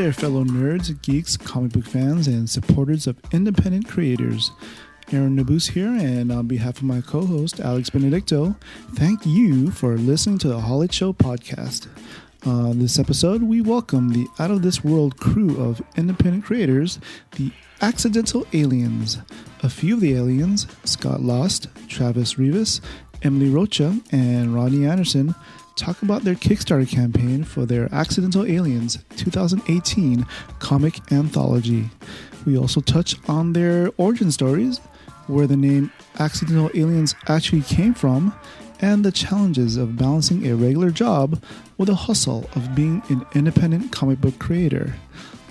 there, fellow nerds, geeks, comic book fans, and supporters of independent creators. Aaron Nabus here, and on behalf of my co-host, Alex Benedicto, thank you for listening to the Holiday Show podcast. On this episode, we welcome the out-of-this-world crew of independent creators, the Accidental Aliens. A few of the aliens, Scott Lost, Travis Rivas, Emily Rocha, and Rodney Anderson, talk about their Kickstarter campaign for their Accidental Aliens 2018 comic anthology. We also touch on their origin stories, where the name Accidental Aliens actually came from, and the challenges of balancing a regular job with the hustle of being an independent comic book creator.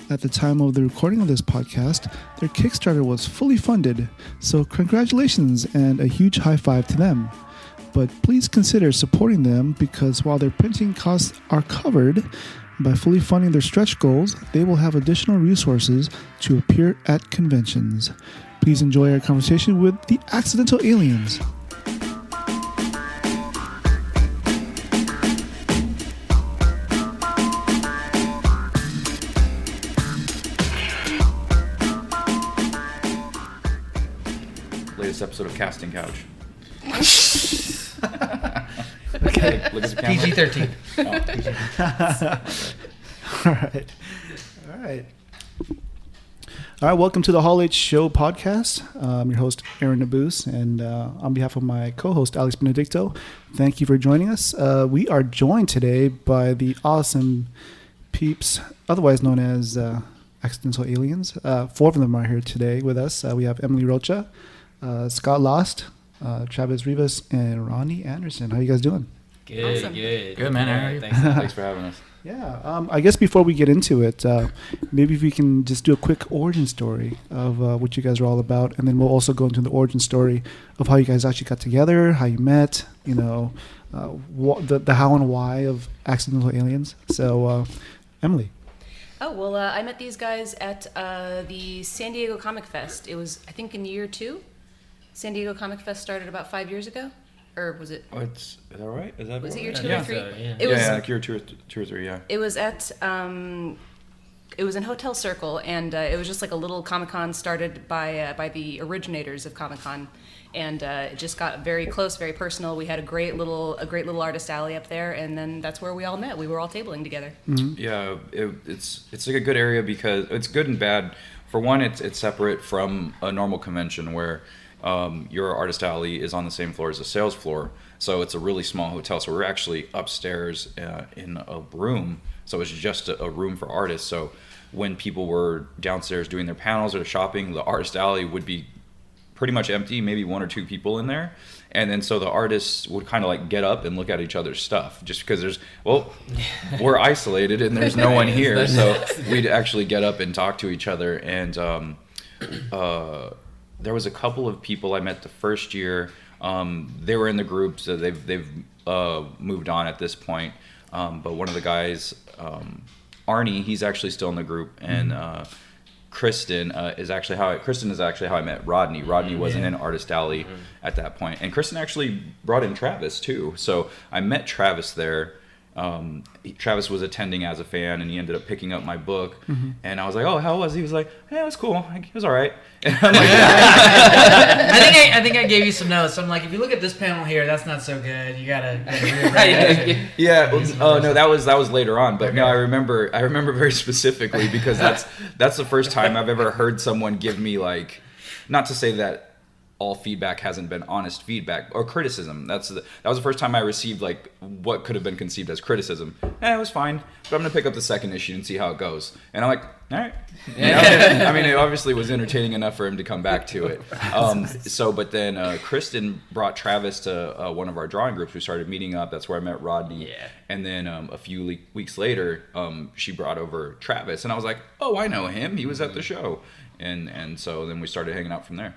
At the time of the recording of this podcast, their Kickstarter was fully funded, so congratulations and a huge high five to them. But please consider supporting them because while their printing costs are covered, by fully funding their stretch goals, they will have additional resources to appear at conventions. Please enjoy our conversation with the Accidental Aliens. Latest episode of Casting Couch. Okay. Look at the camera. PG-13. Oh, PG. All right, welcome to the Holiday Show podcast. I'm your host, Aaron Nabus, and on behalf of my co-host, Alex Benedicto, thank you for joining us. We are joined today by the awesome peeps, otherwise known as Accidental Aliens. Four of them are here today with us. We have Emily Rocha, Scott Lost, Travis Rivas, and Rodney Anderson. How you guys doing? Good, Awesome. good, man. How are you? Thanks for having us. Yeah, I guess before we get into it, maybe if we can just do a quick origin story of what you guys are all about, and then we'll also go into the origin story of how you guys actually got together, how you met, you know, the how and why of Accidental Aliens. So, Emily. Oh, well, I met these guys at the San Diego Comic Fest. It was, I think, in year 2. San Diego Comic Fest started about 5 years ago. Or was it? Oh, is that right? Is that Was it right? year 2 yeah. or 3? So, yeah. It was, like year two or three, yeah. It was at, it was in Hotel Circle, and it was just like a little Comic-Con started by the originators of Comic-Con. And it just got very close, very personal. We had a great little artist alley up there, and then that's where we all met. We were all tabling together. Mm-hmm. Yeah, it's like a good area because it's good and bad. For one, it's separate from a normal convention where your artist alley is on the same floor as the sales floor. So it's a really small hotel. So we're actually upstairs in a room. So it's just a room for artists. So when people were downstairs doing their panels or shopping, the artist alley would be pretty much empty, maybe 1 or 2 people in there. And then so the artists would kind of like get up and look at each other's stuff just because we're isolated and there's no one here. So we'd actually get up and talk to each other. And there was a couple of people I met the first year. They were in the group, so they've moved on at this point. But one of the guys, Arnie, he's actually still in the group, and Kristen is actually how I met Rodney. Rodney wasn't in Artist Alley at that point, and Kristen actually brought in Travis too. So I met Travis there. Travis was attending as a fan, and he ended up picking up my book. And I was like, "Oh, how was he?" He was like, "Hey, it was cool. It was all right." And I'm like, I think I gave you some notes. I'm like, if you look at this panel here, that's not so good. You gotta rearrange. Yeah. Oh no, that was later on. But no, I remember very specifically because that's the first time I've ever heard someone give me, like, not to say that all feedback hasn't been honest feedback or criticism. That was the first time I received like what could have been conceived as criticism. It was fine, but I'm gonna pick up the second issue and see how it goes. And I'm like, all right. I mean, it obviously was entertaining enough for him to come back to it. But then Kristen brought Travis to one of our drawing groups. We started meeting up. That's where I met Rodney. Yeah. And then a few weeks later, she brought over Travis, and I was like, oh, I know him. He was at the show, and so then we started hanging out from there.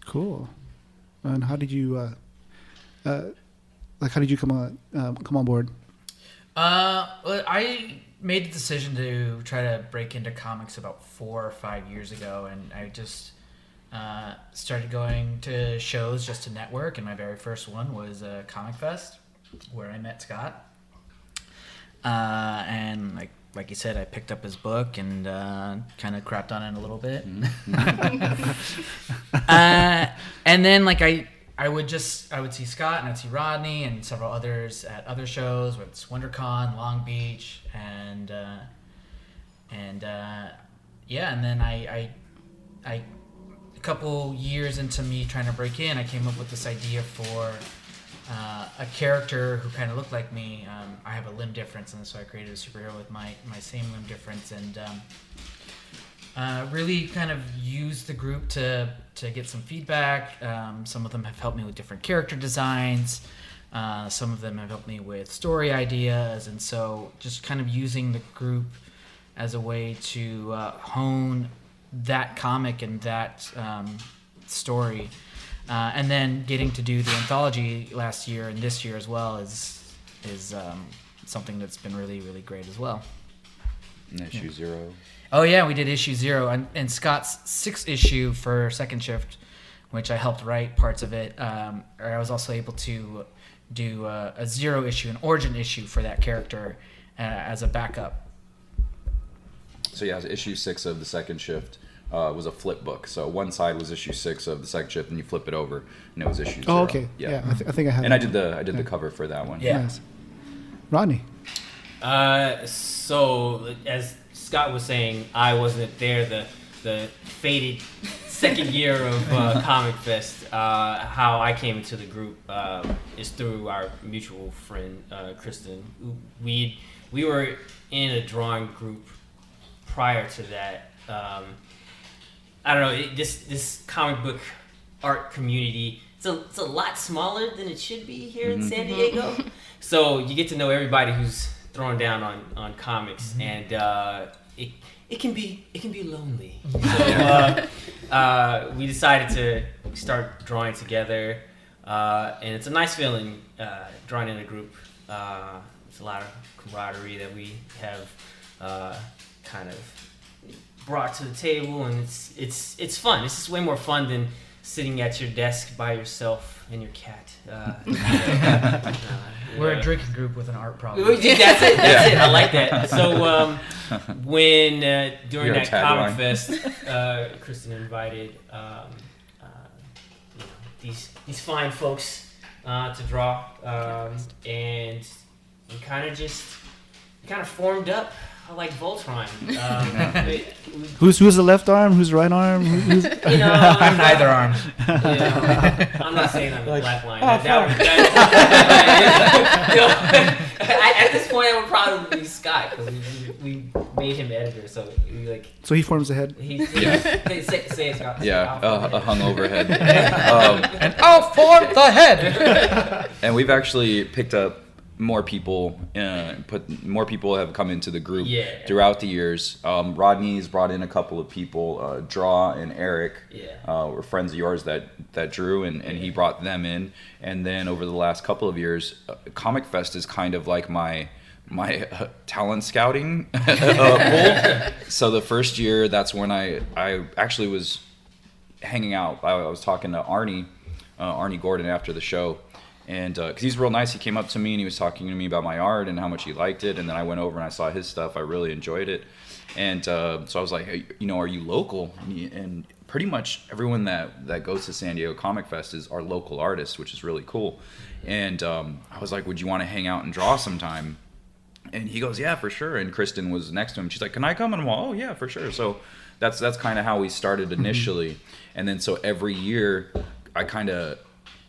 Cool. And how did you come on board? Well, I made the decision to try to break into comics about 4 or 5 years ago, and I just started going to shows just to network, and my very first one was Comic Fest, where I met Scott. And like like you said, I picked up his book and kind of crapped on it a little bit. And then like I would see Scott and I'd see Rodney and several others at other shows, whether it's WonderCon, Long Beach, and then I a couple years into me trying to break in, I came up with this idea for a character who kind of looked like me. I have a limb difference, and so I created a superhero with my same limb difference, and really kind of used the group to get some feedback. Some of them have helped me with different character designs. Some of them have helped me with story ideas, and so just kind of using the group as a way to hone that comic and that story. And then getting to do the anthology last year and this year as well is something that's been really, really great as well. And issue 0. Oh yeah, we did issue 0 and Scott's 6th issue for Second Shift, which I helped write parts of it. I was also able to do a 0 issue, an origin issue for that character as a backup. So yeah, issue 6 of the Second Shift was a flip book. So one side was issue 6 of the Second Shift, and you flip it over, and it was issue 0. Oh, okay. Yeah, I think I have. And I did the cover for that one. Yeah. Nice. Rodney. So as Scott was saying, I wasn't there the fated second year of Comic Fest. How I came into the group is through our mutual friend Kristen. We were in a drawing group prior to that. I don't know, this comic book art community, it's a lot smaller than it should be here in San Diego. So you get to know everybody who's throwing down on comics, and it can be lonely. So we decided to start drawing together, and it's a nice feeling drawing in a group. It's a lot of camaraderie that we have kind of brought to the table, and it's fun. It's just way more fun than sitting at your desk by yourself and your cat. We're a drinking group with an art problem. That's it. That's it. I like that. So when during that Comic Fest, Kristen invited these fine folks to draw, and we kind of formed up like Voltron. Who's the left arm? Who's the right arm? Who's... I'm neither arm. I'm not saying I'm the black line. At this point, I would probably be Scott because we made him editor. So we like. So he forms the head. Say it, Scott. Yeah, a hungover head. And I'll form the head. And we've actually picked up more people. More people have come into the group throughout the years. Rodney's brought in a couple of people. Draw and Eric were friends of yours that drew, and he brought them in. And then over the last couple of years, Comic Fest is kind of like my talent scouting pool. So the first year, that's when I actually was hanging out. I was talking to Arnie Gordon after the show. And because he's real nice, he came up to me and he was talking to me about my art and how much he liked it. And then I went over and I saw his stuff. I really enjoyed it. And so I was like, hey, are you local? And pretty much everyone that goes to San Diego Comic Fest are local artists, which is really cool. And I was like, would you want to hang out and draw sometime? And he goes, yeah, for sure. And Kristen was next to him. She's like, can I come? And I'm like, oh, yeah, for sure. So that's kind of how we started initially. And then so every year I kind of,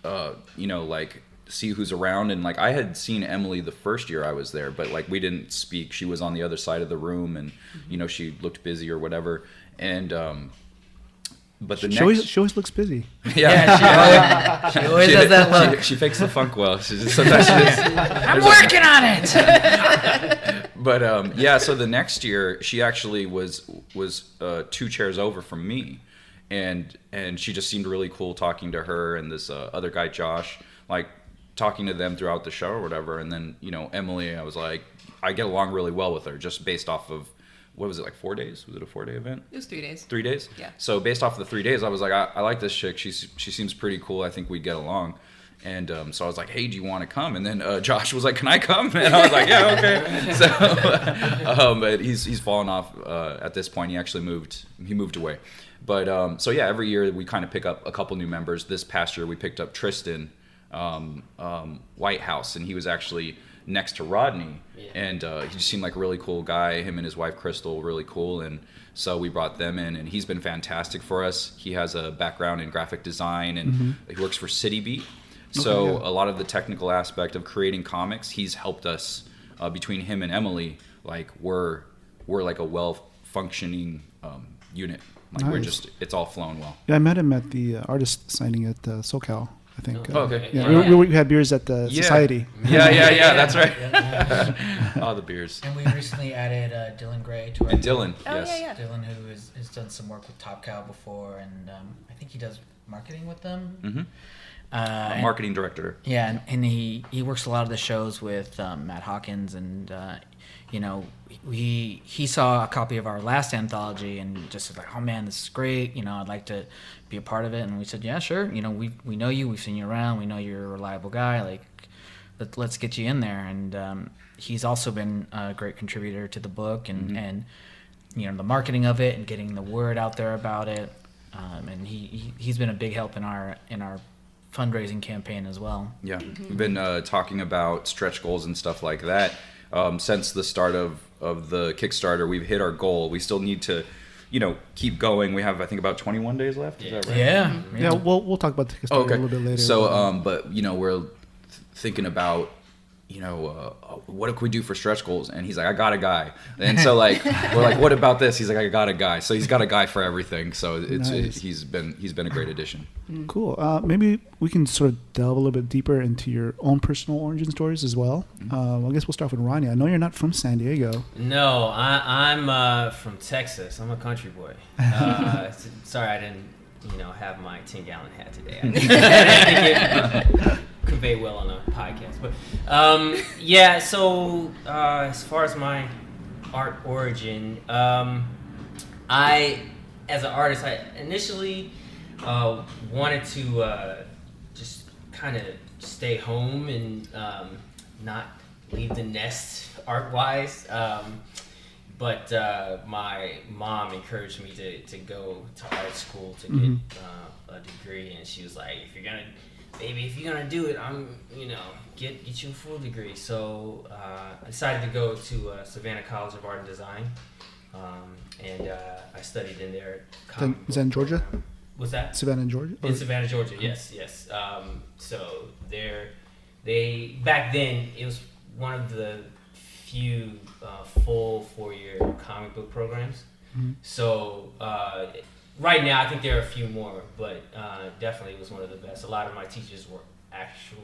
like see who's around. And like I had seen Emily the first year I was there, but like we didn't speak. She was on the other side of the room and, she looked busy or whatever. And but the she always looks busy. Yeah, she always has that look. She fakes the funk well. Sometimes I'm working on it. But so the next year she actually was 2 chairs over from me, and she just seemed really cool talking to her and this other guy Josh, like talking to them throughout the show or whatever. And then Emily, I was like, I get along really well with her just based off of. What was it, like 4 days? Was it a 4-day event? It was 3 days. 3 days? Yeah. So based off of the 3 days, I was like, I like this chick. She seems pretty cool. I think we'd get along. And so I was like, hey, do you want to come? And then Josh was like, can I come? And I was like, yeah, okay. So, but he's fallen off at this point. He actually moved away. But so yeah, every year we kind of pick up a couple new members. This past year we picked up Tristan Whitehouse, and he was actually next to Rodney. Yeah. And he just seemed like a really cool guy. Him and his wife Crystal, really cool. And so we brought them in, and he's been fantastic for us. He has a background in graphic design, and he works for City Beat. So a lot of the technical aspect of creating comics, he's helped us. Between him and Emily, like we're like a well-functioning unit. Like we're just, it's all flowing well. Yeah, I met him at the artist signing at SoCal, I think. Oh, okay. Yeah, we had beers at the Society. Yeah, that's right. Oh, the beers. And we recently added Dylan Gray to our And Dylan, Oh, yes. yeah. Dylan, who has done some work with Top Cow before, and I think he does marketing with them. Mm-hmm. And- Marketing director. Yeah, and he works a lot of the shows with Matt Hawkins, and you know, he saw a copy of our last anthology and just was like, oh man, this is great. You know, I'd like to be a part of it. And we said, yeah, sure. You know, we know you, we've seen you around, we know you're a reliable guy. Like, let's get you in there. And he's also been a great contributor to the book and you know, the marketing of it and getting the word out there about it. And he's been a big help in our fundraising campaign as well. Yeah, we've been talking about stretch goals and stuff like that. Since the start of the Kickstarter, we've hit our goal. We still need to, you know, keep going. We have, I think, about 21 days left. Is that right? Yeah, we'll talk about the Kickstarter a little bit later. So, but you know, we're thinking about, you know, what can we do for stretch goals? And he's like, I got a guy. And so like, we're like, what about this? He's like, I got a guy. So he's got a guy for everything. So it's Nice. he's been a great addition. Cool. Maybe we can sort of delve a little bit deeper into your own personal origin stories as well. I guess we'll start with Ronnie. I know you're not from San Diego. No, I'm from Texas. I'm a country boy. Sorry, I didn't, have my 10-gallon hat today. I didn't think it convey well on a podcast. But yeah, so as far as my art origin, I, as an artist, I initially wanted to just kind of stay home and not leave the nest art-wise. But my mom encouraged me to go to art school to get a degree, and she was like, if you're gonna do it, get you a full degree. So I decided to go to Savannah College of Art and Design, and I studied in there. Is that in Georgia? What's that? Savannah, Georgia? In Savannah, Georgia, yes. So they back then, it was one of the few full 4-year comic book programs. So right now, I think there are a few more, but definitely it was one of the best. A lot of my teachers were actual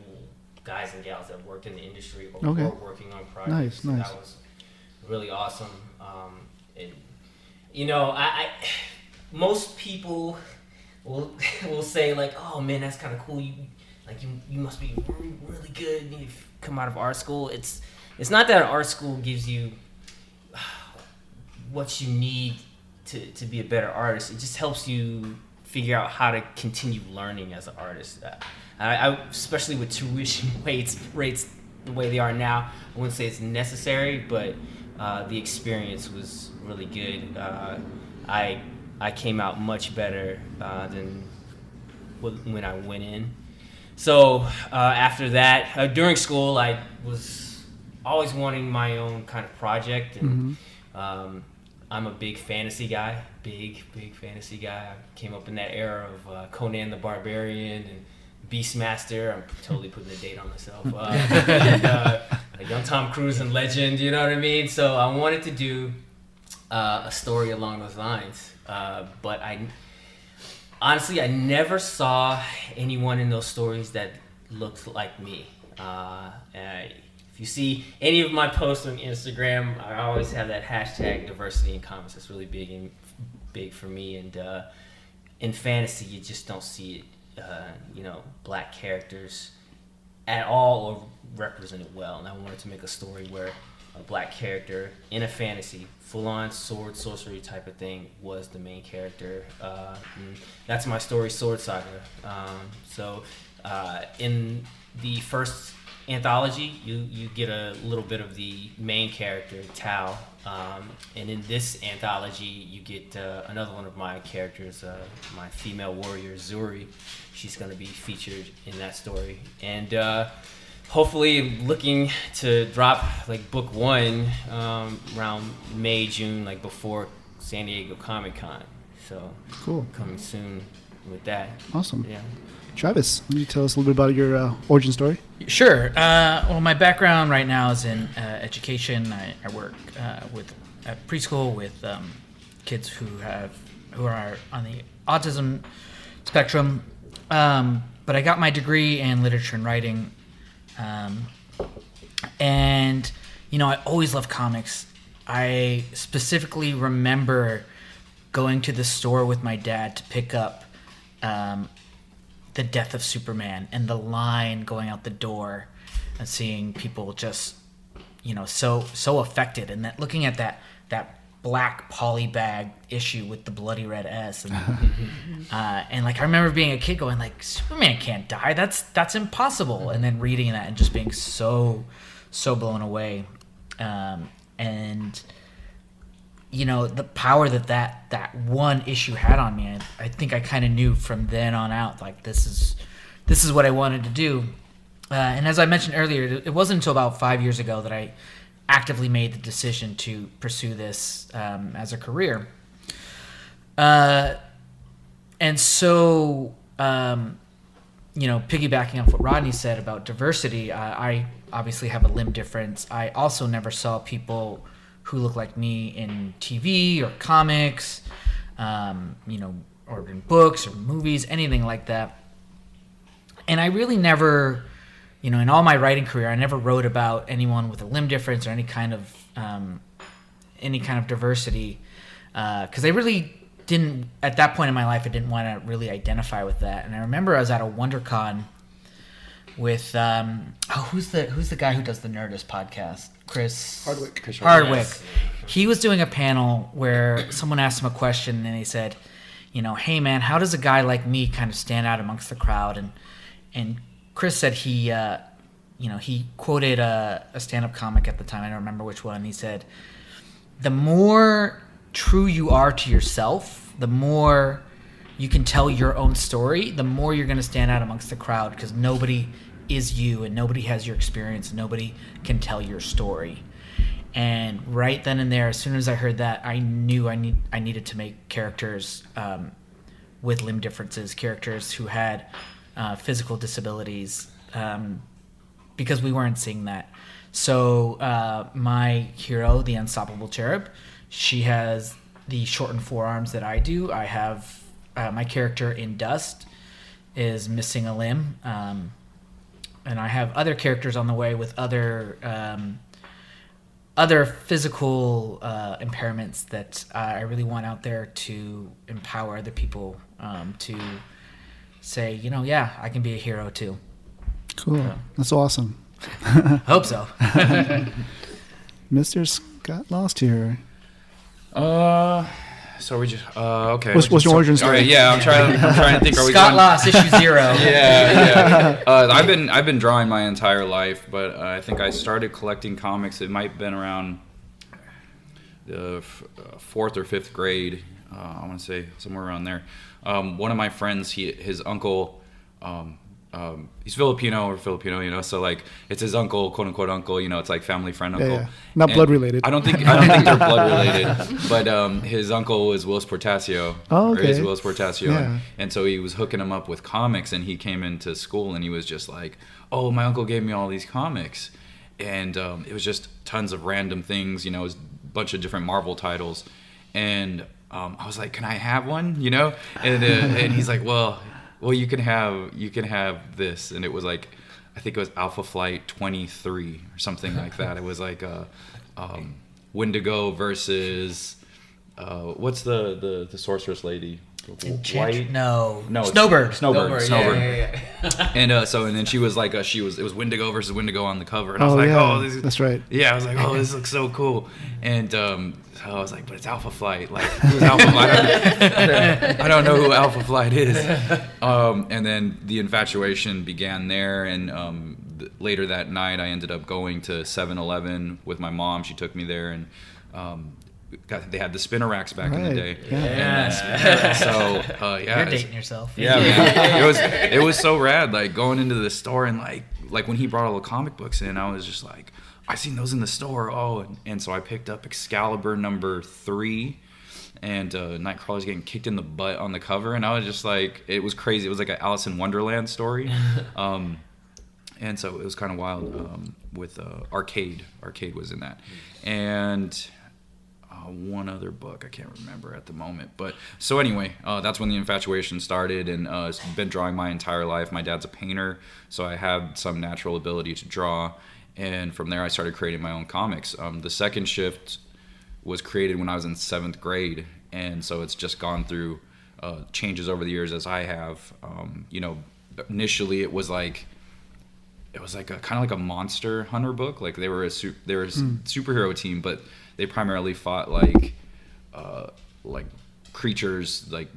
guys and gals that worked in the industry or were working on projects. Nice. That was really awesome. And I most people will say like, oh man, that's kind of cool. You must be really good. You come out of art school. It's not that art school gives you what you need to be a better artist. It just helps you figure out how to continue learning as an artist. I especially with tuition rates the way they are now, I wouldn't say it's necessary, but the experience was really good. I came out much better than when I went in. So after that, during school, I was always wanting my own kind of project, and I'm a big fantasy guy, big fantasy guy. I came up in that era of Conan the Barbarian and Beastmaster. I'm totally putting a date on myself. And young Tom Cruise and Legend, you know what I mean? So I wanted to do a story along those lines, but honestly, I never saw anyone in those stories that looked like me. If you see any of my posts on Instagram, I always have that hashtag diversity in comics. That's really big for me. And in fantasy, you just don't see it, black characters at all or represented well. And I wanted to make a story where a black character in a fantasy, full-on sword, sorcery type of thing, was the main character. That's my story, Sword Saga. So In the first anthology, you get a little bit of the main character, Tao, and in this anthology, you get another one of my characters, my female warrior, Zuri. She's going to be featured in that story. And hopefully looking to drop like book 1 around May, June, like before San Diego Comic-Con. So Cool. coming soon with that. Awesome. Yeah. Travis, can you tell us a little bit about your origin story? Sure. Well, my background right now is in education. I work at preschool with kids who are on the autism spectrum. But I got my degree in literature and writing, and I always loved comics. I specifically remember going to the store with my dad to pick up The Death of Superman and the line going out the door and seeing people just so affected, and that looking at that black poly bag issue with the bloody red S, and like I remember being a kid going like, Superman can't die, that's impossible, and then reading that and just being so blown away, and the power that one issue had on me. I think I kind of knew from then on out, like this is what I wanted to do. And as I mentioned earlier, it wasn't until about 5 years ago that I actively made the decision to pursue this as a career. And so, piggybacking off what Rodney said about diversity, I obviously have a limb difference. I also never saw people who look like me in TV or comics, or in books or movies, anything like that. And I really never, in all my writing career, I never wrote about anyone with a limb difference or any kind of diversity, because I really didn't, at that point in my life, I didn't want to really identify with that. And I remember I was at a WonderCon with who's the guy who does the Nerdist podcast? Chris Hardwick. Yes. He was doing a panel where someone asked him a question, and he said, hey man, how does a guy like me kind of stand out amongst the crowd? And Chris said he quoted a stand-up comic at the time. I don't remember which one. He said, the more true you are to yourself, the more you can tell your own story, the more you're going to stand out amongst the crowd, because nobody is you and nobody has your experience and nobody can tell your story. And right then and there, as soon as I heard that, I knew I needed to make characters with limb differences, characters who had physical disabilities, because we weren't seeing that. So my hero, the Unstoppable Cherub, she has the shortened forearms that I do. I have my character in Dust is missing a limb, and I have other characters on the way with other physical impairments that I really want out there to empower other people to say, yeah, I can be a hero too. Cool. That's awesome. Hope so. Mr. Scott Lost here. So we just okay. What's your origin story? All right, yeah, I'm trying to think. Are we Scott going? Lost, issue 0. Yeah. I've been drawing my entire life, but I think I started collecting comics. It might have been around the 4th or 5th grade. I want to say somewhere around there. One of my friends, his uncle. He's Filipino, so like it's his uncle, quote unquote uncle, it's like family friend uncle. Yeah. Not blood related. I don't think they're blood related, but his uncle is Willis Portasio. Oh, okay. Or is Willis Portasio, Yeah. and so he was hooking him up with comics, and he came into school and he was just like, oh, my uncle gave me all these comics, and it was just tons of random things, it was a bunch of different Marvel titles, and I was like, can I have one, and he's like, well, you can have this, and it was like, I think it was Alpha Flight 23 or something like that. It was like Wendigo versus what's the sorceress lady? White? No, Snowbird. Yeah. And then she was like it was Wendigo versus Wendigo on the cover, and I was Oh, like, yeah. oh, this is, that's right. yeah, I was like, oh, this looks so cool, and So I was like, but it's Alpha Flight. Like, who's Alpha Flight? I don't know who Alpha Flight is. And then the infatuation began there. And later that night, I ended up going to 7-Eleven with my mom. She took me there, and they had the spinner racks back in the day. Yeah. So You're dating yourself. Yeah, man. It was so rad. Like going into the store and like when he brought all the comic books in, I was just like, I seen those in the store. Oh, and so I picked up Excalibur #3, and Nightcrawler's getting kicked in the butt on the cover, and I was just like, it was crazy. It was like an Alice in Wonderland story, and so it was kind of wild. With Arcade was in that, and one other book I can't remember at the moment. But so anyway, that's when the infatuation started, and it's been drawing my entire life. My dad's a painter, so I have some natural ability to draw. And from there, I started creating my own comics. The Second Shift was created when I was in 7th grade, and so it's just gone through changes over the years as I have. Initially it was like a kind of like a monster hunter book. Like they were a superhero team, but they primarily fought like creatures, like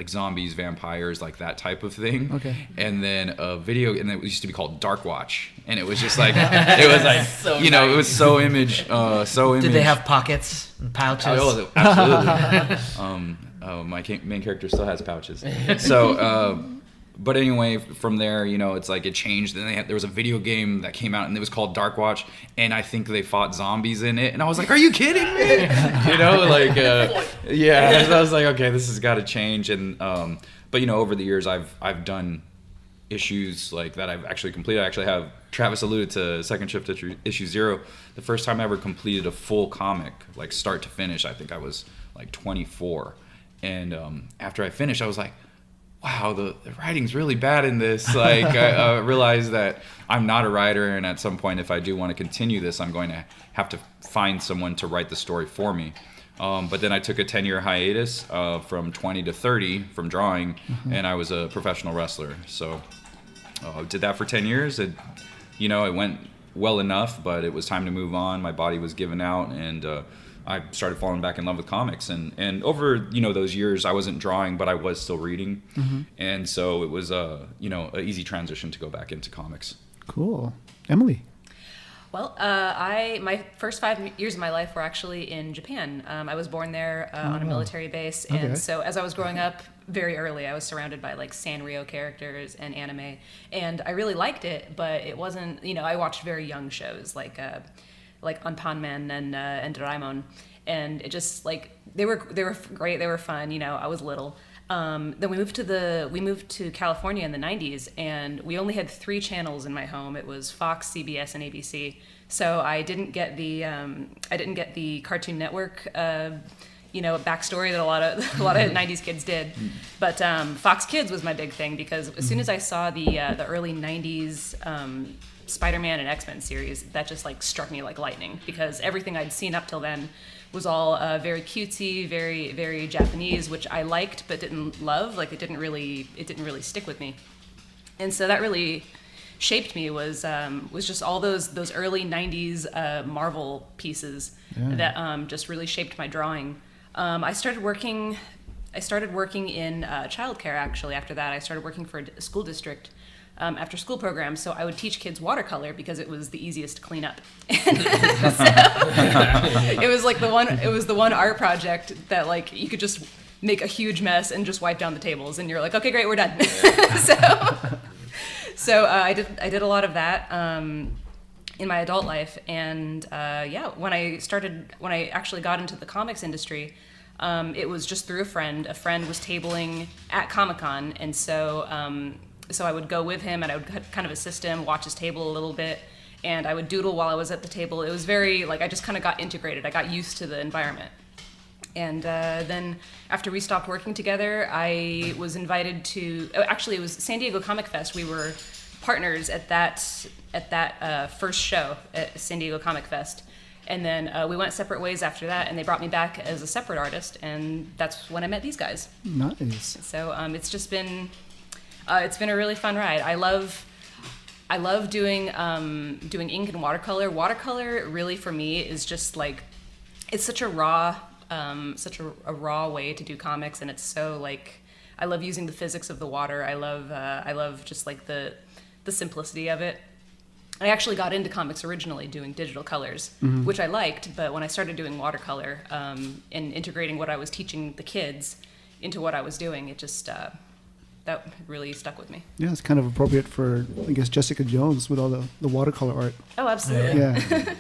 zombies, vampires, like that type of thing. Okay. And then and it used to be called Dark Watch, and it was just like it was like so nice. It was so image. Did they have pockets and pouches? Oh, absolutely. My main character still has pouches. So, but anyway, from there, it's like it changed. Then there was a video game that came out, and it was called Dark Watch, and I think they fought zombies in it. And I was like, "Are you kidding me?" Yeah. So I was like, "Okay, this has got to change." And but over the years, I've done issues like that I've actually completed. I actually have. Travis alluded to Second Shift issue 0. The first time I ever completed a full comic, like start to finish, I think I was like 24. And after I finished, I was like, wow, the writing's really bad in this. Like, I realized that I'm not a writer, and at some point, if I do want to continue this, I'm going to have to find someone to write the story for me. But then I took a 10-year hiatus from 20 to 30 from drawing, and I was a professional wrestler. So I did that for 10 years. It went well enough, but it was time to move on. My body was giving out, and I started falling back in love with comics, and over those years I wasn't drawing, but I was still reading, and so it was an easy transition to go back into comics. Cool. Emily. Well, my first 5 years of my life were actually in Japan. I was born there on a military base, and so as I was growing up, very early, I was surrounded by like Sanrio characters and anime, and I really liked it, but it wasn't. I watched very young shows like Anpanman and Doraemon, and it just like they were great, they were fun. I was little. Then we moved to California in the 90s, and we only had 3 channels in my home. It was Fox, CBS, and ABC. So I didn't get the Cartoon Network backstory that a lot of 90s kids did. But Fox Kids was my big thing, because as soon as I saw the early 90s Spider-Man and X-Men series, that just like struck me like lightning, because everything I'd seen up till then was all very cutesy, very, very Japanese, which I liked but didn't love. Like it didn't really stick with me. And so that really shaped me was just all those early 90s Marvel pieces that just really shaped my drawing. I started working in childcare actually. After that, I started working for a school district after school program, so I would teach kids watercolor because it was the easiest to clean up. So it was like the one art project that like you could just make a huge mess and just wipe down the tables, and you're like, okay, great, we're done. So I did a lot of that in my adult life, and when I actually got into the comics industry, it was just through a friend. A friend was tabling at Comic-Con, and so I would go with him, and I would kind of assist him, watch his table a little bit, and I would doodle while I was at the table. It was very, like, I just kind of got integrated. I got used to the environment. And then after we stopped working together, I was invited to, actually it was San Diego Comic Fest. We were partners at that first show at San Diego Comic Fest. And then we went separate ways after that, and they brought me back as a separate artist, and that's when I met these guys. Nice. So it's just been... it's been a really fun ride. I love I love doing ink and watercolor. Watercolor really for me is just like, it's such a raw way to do comics, and it's so like, I love using the physics of the water. I love just like the simplicity of it. I actually got into comics originally doing digital colors, which I liked, but when I started doing watercolor and integrating what I was teaching the kids into what I was doing, it just that really stuck with me. Yeah, it's kind of appropriate for, I guess, Jessica Jones with all the watercolor art. Oh, absolutely. Yeah.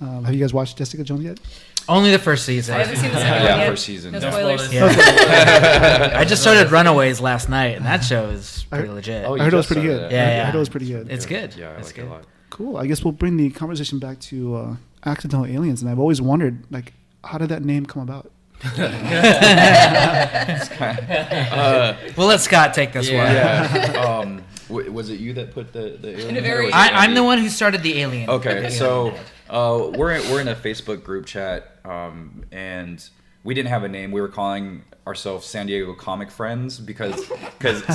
Have you guys watched Jessica Jones yet? Only the first season. I haven't seen the second one yet. First season. No Yeah. spoilers. Yeah. I just started Runaways last night, and that show is pretty legit. Oh, I you heard it was just pretty started good. that. Yeah. I heard it was pretty good. It's good. Yeah, I it's like good. it a lot. Cool. I guess we'll bring the conversation back to accidental aliens, and I've always wondered, like, how did that name come about? We'll let Scott take this one. Yeah. Was it you that put the alien? In a head, or very- was it I'm Andy? the one who started the alien. Okay, The so alien head. we're in a Facebook group chat, and we didn't have a name. We were calling ourselves San Diego Comic Friends because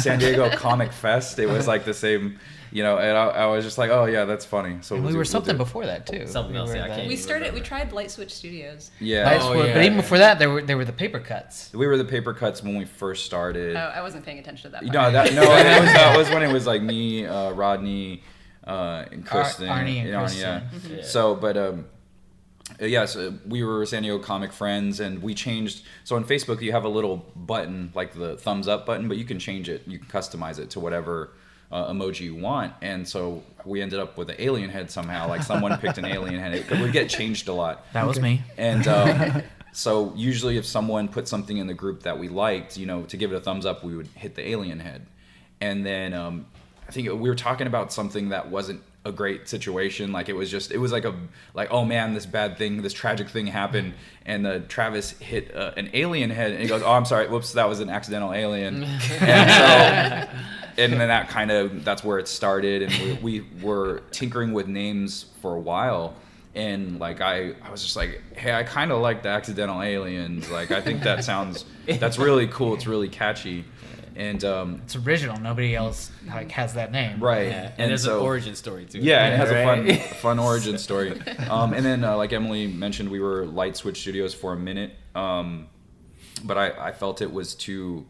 San Diego Comic Fest. It was like the same, and I was just like, oh yeah, that's funny. So And we we'll were do- something we'll do it. before that too. Something else, yeah, I can't We remember. tried Light Switch Studios. Yeah, Nice Oh, work. yeah. But even before that, there were the paper cuts. we were the Paper Cuts when we first started. Oh, I wasn't paying attention to that. No, part. that was when it was like me, Rodney, and Kristen, Arnie and Kristen. yeah. Yeah. So, but so we were San Diego Comic Friends, and we changed. So on Facebook, you have a little button like the thumbs up button, but you can change it. You can customize it to whatever emoji you want. And so we ended up with an alien head somehow. Like someone picked an alien head. It would get changed a lot. That was me. And so usually if someone put something in the group that we liked, to give it a thumbs up, we would hit the alien head. And then I think we were talking about something that wasn't a great situation. Like it was oh man, this bad thing, this tragic thing happened, and Travis hit an alien head, and he goes, oh, I'm sorry, whoops, that was an accidental alien. And then that's where it started, and we were tinkering with names for a while. And like I was just like, hey, I kind of like the accidental aliens. Like I think that's really cool. It's really catchy, and It's original. Nobody else has that name. right. Yeah. And there's so, an origin story too. Yeah, it has right? a fun origin story. And then like Emily mentioned, we were Light Switch Studios for a minute, but I felt it was too.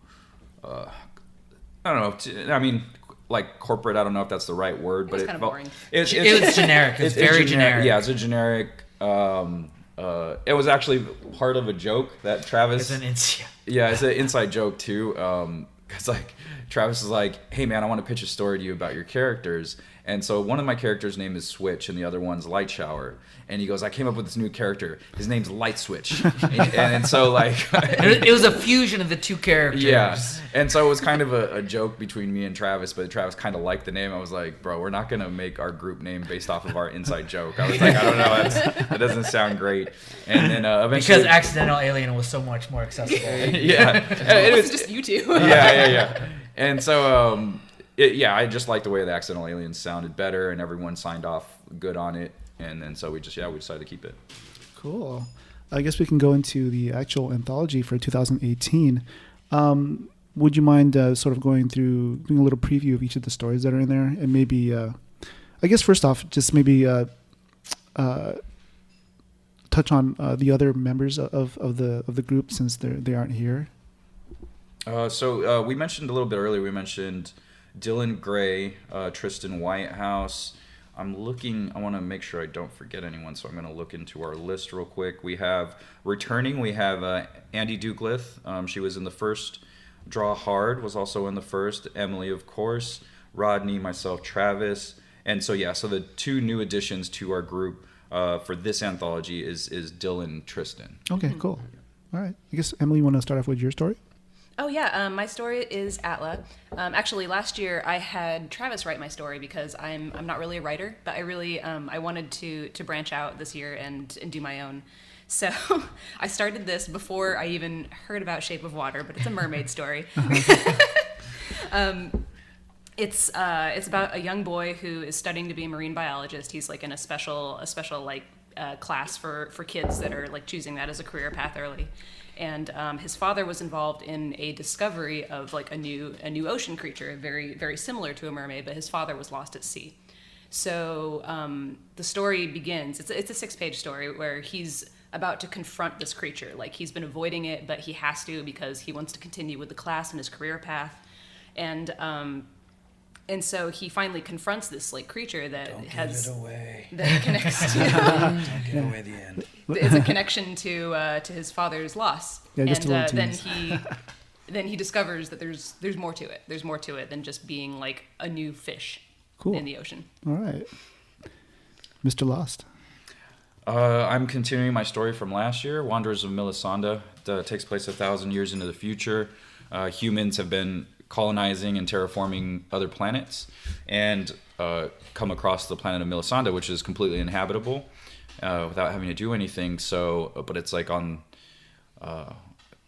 I don't know. Like corporate. I don't know if that's the right word, but was it kind of felt boring. It was generic. It's very generic. Yeah, it's a generic. It was actually part of a joke that Travis. Yeah, it's an inside joke too. Cause like Travis is like, hey man, I want to pitch a story to you about your characters. And so one of my characters' name is Switch, and the other one's Light Shower. And he goes, I came up with this new character. His name's Light Switch. and so like, It was a fusion of the two characters. yeah. And so it was kind of a joke between me and Travis, but Travis kind of liked the name. I was like, bro, we're not gonna make our group name based off of our inside joke. I was like, I don't know, that doesn't sound great. And then eventually, Because Accidental Alien was so much more accessible. yeah, It was just you two. yeah. And so, I just liked the way the Accidental Aliens sounded better, and everyone signed off good on it. And then so we decided to keep it. Cool. I guess we can go into the actual anthology for 2018. Would you mind sort of doing a little preview of each of the stories that are in there, and maybe, I guess first off, just maybe touch on the other members of the group since they aren't here. So we mentioned a little bit earlier. We mentioned Dylan Gray, Tristan Whitehouse. I want to make sure I don't forget anyone, so I'm going to look into our list real quick. We have Andy Dukelith. She was in the first. Draw Hard was also in the first. Emily, of course. Rodney, myself, Travis. And so the two new additions to our group for this anthology is Dylan, Tristan. Okay, cool. All right. I guess, Emily, you want to start off with your story? Oh yeah, my story is Atla. Actually, last year I had Travis write my story because I'm not really a writer, but I really I wanted to branch out this year and do my own. So I started this before I even heard about Shape of Water, but it's a mermaid story. It's about a young boy who is studying to be a marine biologist. He's like in a special like class for kids that are like choosing that as a career path early. And his father was involved in a discovery of like a new ocean creature, very very similar to a mermaid, but his father was lost at sea. So the story begins. It's a 6-page story where he's about to confront this creature. Like he's been avoiding it, but he has to because he wants to continue with the class and his career path. And so he finally confronts this like creature that has that connects to Don't give away the end. it's a connection to his father's loss. Yeah, just and a little then tease. he discovers that there's more to it. There's more to it than just being like a new fish Cool. in the ocean. All right. Mr. Lost. I'm continuing my story from last year, Wanderers of Melisande. That takes place 1,000 years into the future. Humans have been colonizing and terraforming other planets and come across the planet of Melisande, which is completely inhabitable without having to do anything. So, but it's like on,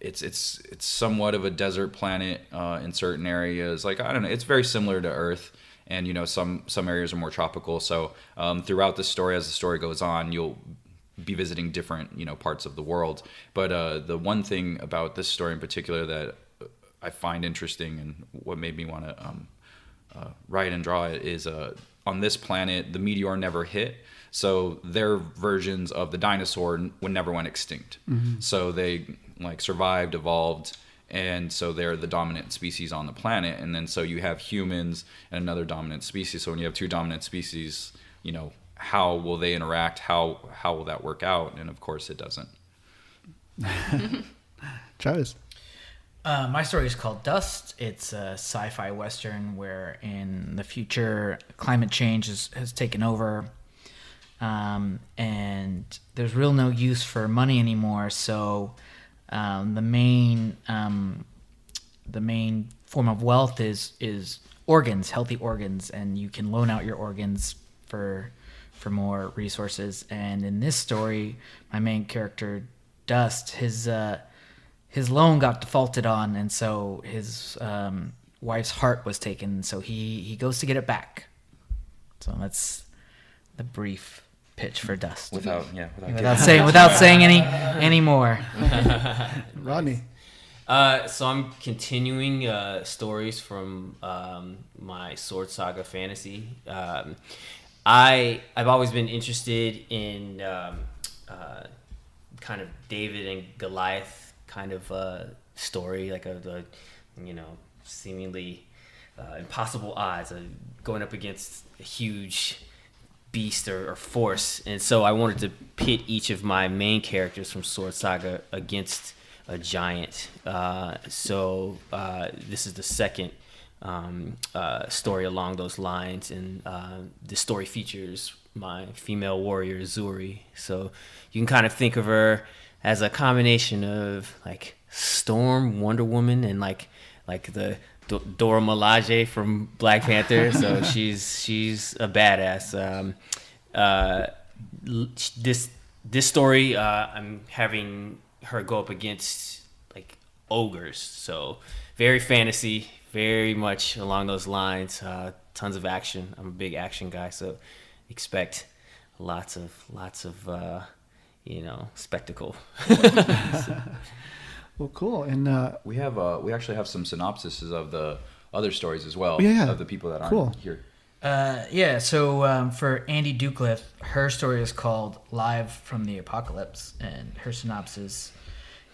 it's somewhat of a desert planet in certain areas. Like, I don't know, it's very similar to Earth. And, you know, some areas are more tropical. So throughout the story, as the story goes on, you'll be visiting different, you know, parts of the world. But the one thing about this story in particular that I find interesting and what made me want to write and draw it is on this planet, the meteor never hit. So their versions of the dinosaur never went extinct. Mm-hmm. So they like survived, evolved, and so they're the dominant species on the planet. And then so you have humans and another dominant species. So when you have two dominant species, you know, how will they interact? How will that work out? And of course it doesn't. Travis. My story is called Dust. It's a sci-fi western where in the future climate change has taken over, and there's real no use for money anymore. So the main form of wealth is organs, healthy organs, and you can loan out your organs for more resources. And in this story, my main character Dust, his loan got defaulted on, and so his wife's heart was taken. So he goes to get it back. So that's the brief pitch for Dust. Without saying any more. Rodney. So I'm continuing stories from my Sword Saga fantasy. I've always been interested in kind of David and Goliath kind of story, like a seemingly impossible odds, going up against a huge beast or force. And so I wanted to pit each of my main characters from Sword Saga against a giant. So this is the second story along those lines, and the story features my female warrior Zuri. So you can kind of think of her as a combination of like Storm, Wonder Woman, and like the Dora Milaje from Black Panther. So she's a badass. This story, I'm having her go up against like ogres. So very fantasy, very much along those lines. Tons of action. I'm a big action guy, so expect lots of spectacle. Well, cool. And we actually have some synopsises of the other stories as well. Yeah. Of the people that aren't here. So for Andy Ducliffe, her story is called Live from the Apocalypse, and her synopsis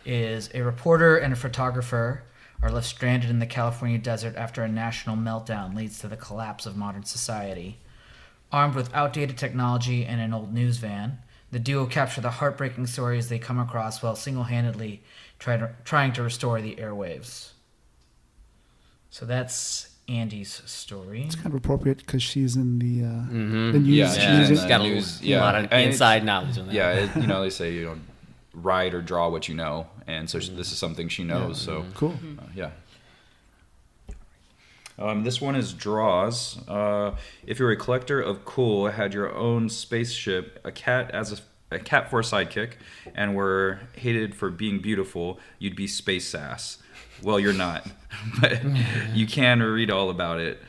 is: a reporter and a photographer are left stranded in the California desert after a national meltdown leads to the collapse of modern society. Armed with outdated technology and an old news van, the duo capture the heartbreaking stories they come across while single-handedly trying to restore the airwaves. So that's Andy's story. it's kind of appropriate because she's in the news. Yeah, She's got news, a lot of inside knowledge on that. Yeah, they say write or draw what you know, and so this is something she knows. So Cool. yeah. This one is draws. If you're a collector of cool, had your own spaceship, a cat for a sidekick, and were hated for being beautiful, you'd be space sass. Well, you're not, but you can read all about it.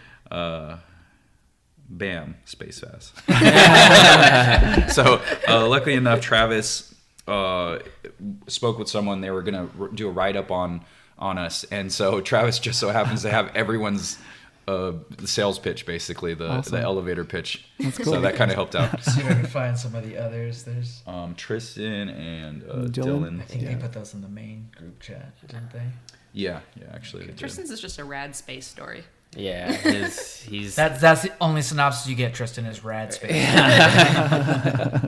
bam, space fast. So luckily enough, Travis spoke with someone. They were gonna do a write-up on us, and so Travis just so happens to have everyone's the sales pitch, basically the elevator pitch. That's cool. So that kind of helped out. See if I can find some of the others. There's Tristan and Dylan. I think they put those in the main group chat, didn't they? Yeah, actually. They did. Tristan's is just a rad space story. Yeah, he's That's the only synopsis you get. Tristan is rad space. yeah.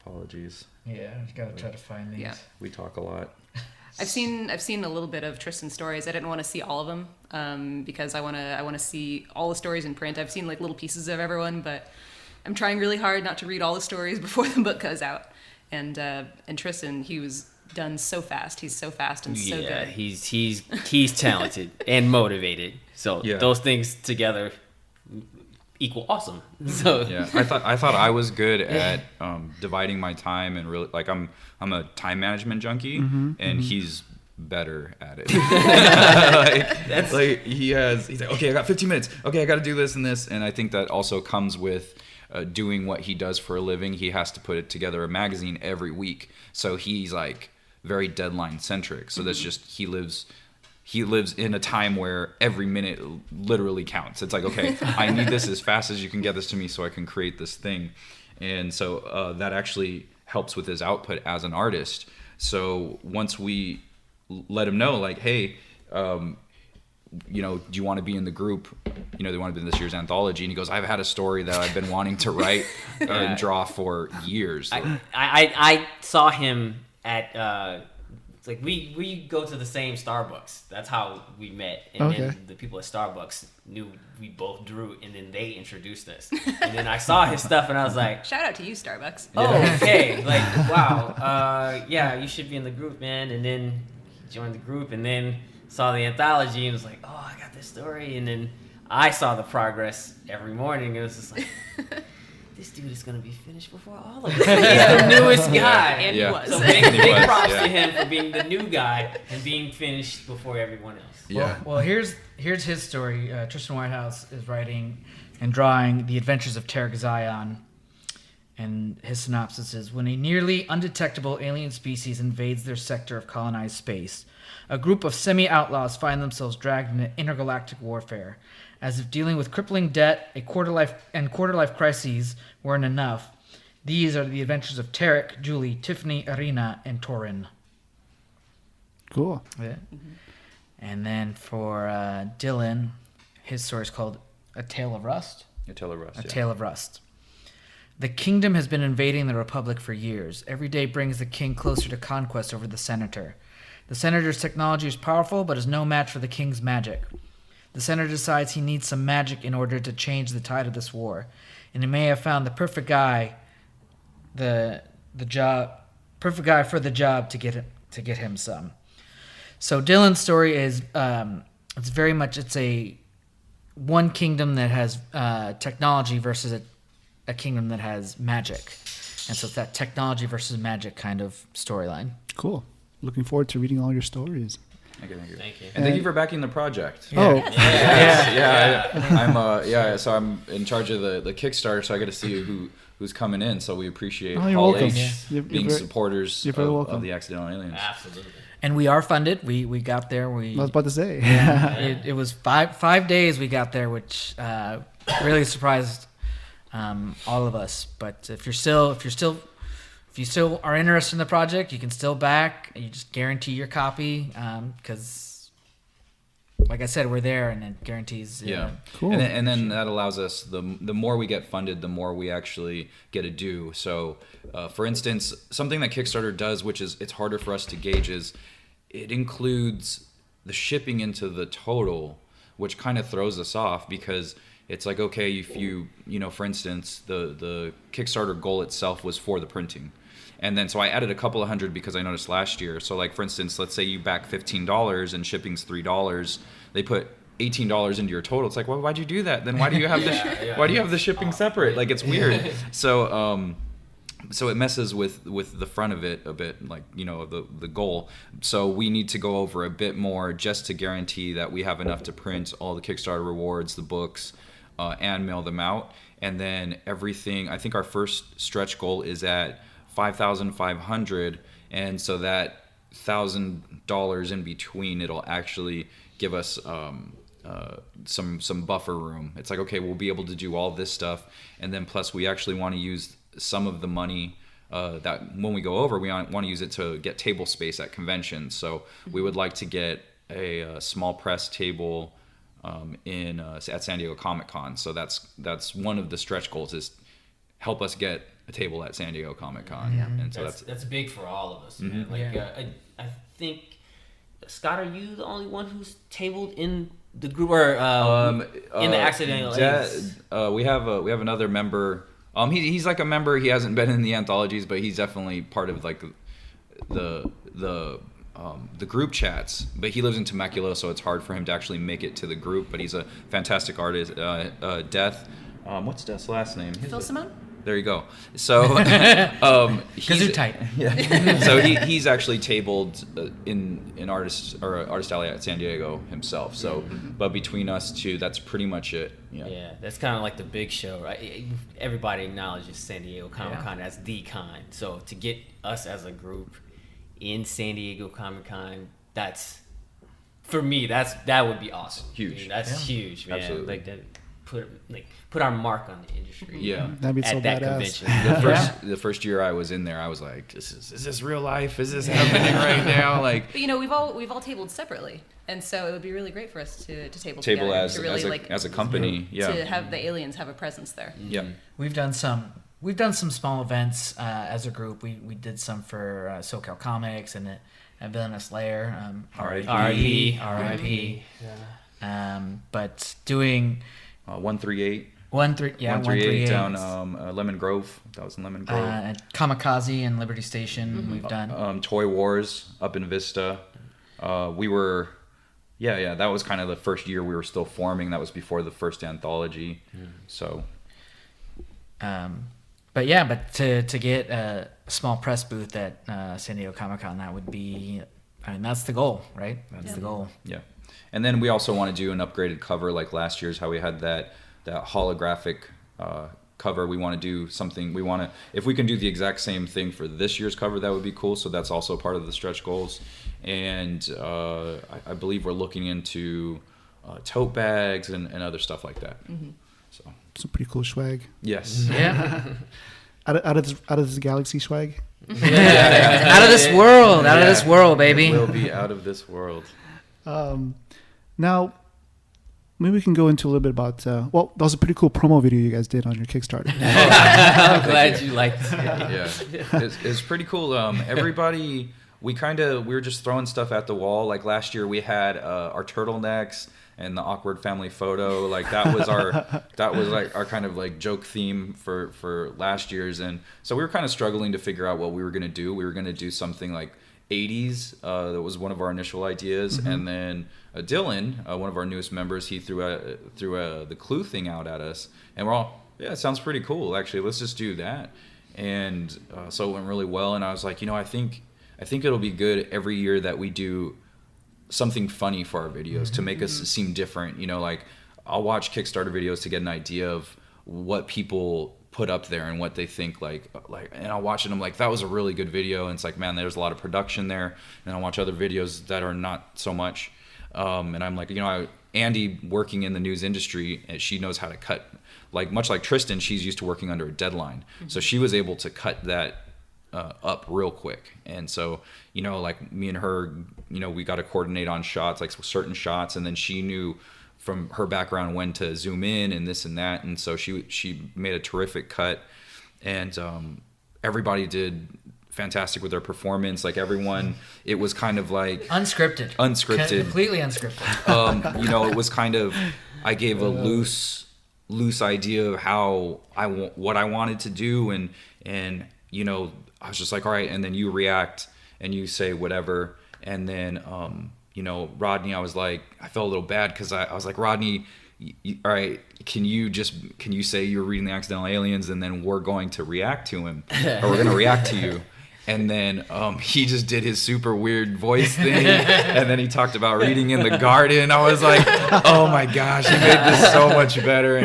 Apologies. Yeah, you gotta try to find these. Yeah. We talk a lot. I've seen a little bit of Tristan's stories. I didn't want to see all of them because I want to see all the stories in print. I've seen like little pieces of everyone, but I'm trying really hard not to read all the stories before the book goes out. And Tristan, he was done so fast. He's so fast and so good. He's talented and motivated. So those things together equal awesome. So yeah, I thought I was good at dividing my time and really like I'm a time management junkie, and he's better at it. He's like, okay, I got 15 minutes. Okay, I got to do this and this, and I think that also comes with doing what he does for a living. He has to put together a magazine every week, so he's like very deadline centric. So that's just he lives in a time where every minute literally counts. It's like, okay, I need this as fast as you can get this to me so I can create this thing. And so that actually helps with his output as an artist. So once we let him know, like, hey, do you want to be in the group? They want to be in this year's anthology. And he goes, I've had a story that I've been wanting to write and draw for years. I saw him at... It's like we go to the same Starbucks. That's how we met. And then the people at Starbucks knew we both drew, and then they introduced us. And then I saw his stuff, and I was like, shout out to you, Starbucks. oh, okay. Like, wow. Yeah, you should be in the group, man. And then he joined the group, and then saw the anthology, and was like, oh, I got this story. And then I saw the progress every morning. And it was just like... This dude is going to be finished before all of us. He's the newest guy. And he was. So big props to him for being the new guy and being finished before everyone else. Yeah. Well, here's his story. Tristan Whitehouse is writing and drawing The Adventures of Tarek Zion. And his synopsis is, when a nearly undetectable alien species invades their sector of colonized space, a group of semi-outlaws find themselves dragged into intergalactic warfare. As if dealing with crippling debt, a quarter-life crises weren't enough, these are the adventures of Tarek, Julie, Tiffany, Irina, and Torin. Cool. Yeah. And then for Dylan, his story is called A Tale of Rust. A Tale of Rust. A Tale of Rust. The kingdom has been invading the Republic for years. Every day brings the king closer to conquest over the senator. The senator's technology is powerful, but is no match for the king's magic. The senator decides he needs some magic in order to change the tide of this war, and he may have found the perfect guy, perfect guy for the job to get him some. So Dylan's story is it's a one kingdom that has technology versus a kingdom that has magic, and so it's that technology versus magic kind of storyline. Cool. Looking forward to reading all your stories. Thank you. Thank you. And thank you for backing the project. Yeah. Oh, Yeah. So I'm in charge of the Kickstarter, so I got to see who's coming in. So we appreciate you're Hall welcome. H being supporters welcome. of the Accidental Aliens. Absolutely. And we are funded. We got there. I was about to say. It was 5 days we got there, which really surprised all of us. But if you still are interested in the project, you can still back. You just guarantee your copy because, like I said, we're there, and it guarantees. Cool. And then that allows us the more we get funded, the more we actually get to do. So, for instance, something that Kickstarter does, which is it's harder for us to gauge, is it includes the shipping into the total, which kind of throws us off because it's like, okay, if you for instance, the Kickstarter goal itself was for the printing. And then so I added a couple of hundred because I noticed last year. So like, for instance, let's say you back $15 and shipping's $3. They put $18 into your total. It's like, well, why'd you do that? Then why do you have why do you have the shipping separate? Like, it's weird. So so it messes with the front of it a bit, like, you know, the goal. So we need to go over a bit more just to guarantee that we have enough to print all the Kickstarter rewards, the books, and mail them out. And then everything, I think our first stretch goal is at 5,500, and so that $1,000 in between, it'll actually give us some buffer room. It's like, okay, we'll be able to do all this stuff, and then plus we actually want to use some of the money that when we go over, we want to use it to get table space at conventions. So we would like to get a small press table at San Diego Comic-Con. So that's one of the stretch goals, is help us get a table at San Diego Comic-Con. Yeah. And so that's big for all of us, man. Like I think, Scott, are you the only one who's tabled in the group, or in the accidental A's? We have another member. He's like a member. He hasn't been in the anthologies, but he's definitely part of like the group chats. But he lives in Temecula, so it's hard for him to actually make it to the group. But he's a fantastic artist. Death. What's Death's last name? Phil Simone? There you go. So, he's tight. Yeah. So he's actually tabled in Artist Alley at San Diego himself. So, but between us two, that's pretty much it. Yeah, that's kind of like the big show, right? Everybody acknowledges San Diego Comic-Con as the con. So to get us as a group in San Diego Comic-Con, that's, for me, that would be awesome. Huge. I mean, that's huge, man. Absolutely. Like that. Put our mark on the industry. Yeah, that'd be so at that badass. convention. The first year I was in there, I was like, is this real life? Is this happening right now? Like, but you know, we've all tabled separately, and so it would be really great for us to table together, as to really, as a company. Yeah, to have the aliens have a presence there. Yeah, We've done some small events as a group. We did some for SoCal Comics and at Villainous Lair. R.I.P. But doing 138. 138 down Lemon Grove. That was in Lemon Grove. at Kamikaze and Liberty Station. We've done Toy Wars up in Vista. We were, that was kind of the first year we were still forming. That was before the first anthology. So, but to get a small press booth at San Diego Comic-Con, that would be, I mean, that's the goal, right? That's the goal. Yeah. And then we also want to do an upgraded cover like last year's, how we had that holographic cover. We want to do something. We want to, if we can do the exact same thing for this year's cover, that would be cool. So that's also part of the stretch goals. And I believe we're looking into tote bags and other stuff like that. So Some pretty cool swag. yes. Yeah. Out of this galaxy swag. Out of this world. Out of this world, baby. We'll be out of this world. Now, maybe we can go into a little bit about. That was a pretty cool promo video you guys did on your Kickstarter. I'm glad you liked it. Yeah, it's pretty cool. Everybody, we were just throwing stuff at the wall. Like last year, we had our turtlenecks and the awkward family photo. Like that was our kind of like joke theme for last year's. And so we were kind of struggling to figure out what we were gonna do. We were gonna do something like 80s. That was one of our initial ideas, and then Dylan, one of our newest members, he threw the Clue thing out at us, and we're all, it sounds pretty cool actually. Let's just do that. And so it went really well. And I was like, I think it'll be good every year that we do something funny for our videos to make us seem different. Like I'll watch Kickstarter videos to get an idea of what people put up there and what they think like and I'll watch it and I'm like, that was a really good video, and it's like, man, there's a lot of production there. And I'll watch other videos that are not so much, and I'm like, Andy, working in the news industry, and she knows how to cut, like much like Tristan, she's used to working under a deadline, so she was able to cut that up real quick. And so like me and her, we got to coordinate on shots, like certain shots, and then she knew from her background when to zoom in and this and that, and so she made a terrific cut. And everybody did fantastic with their performance. Like everyone, it was kind of like Unscripted, completely unscripted. It was kind of, I gave a loose idea of how what I wanted to do, and I was just like, all right, and then you react and you say whatever. And then Rodney, I was like, I felt a little bad because I was like, Rodney, all right, can you say you're reading the Accidental Aliens, and then we're going to react to him, or we're going to react to you. And then he just did his super weird voice thing, and then he talked about reading in the garden. I was like, oh my gosh, he made this so much better.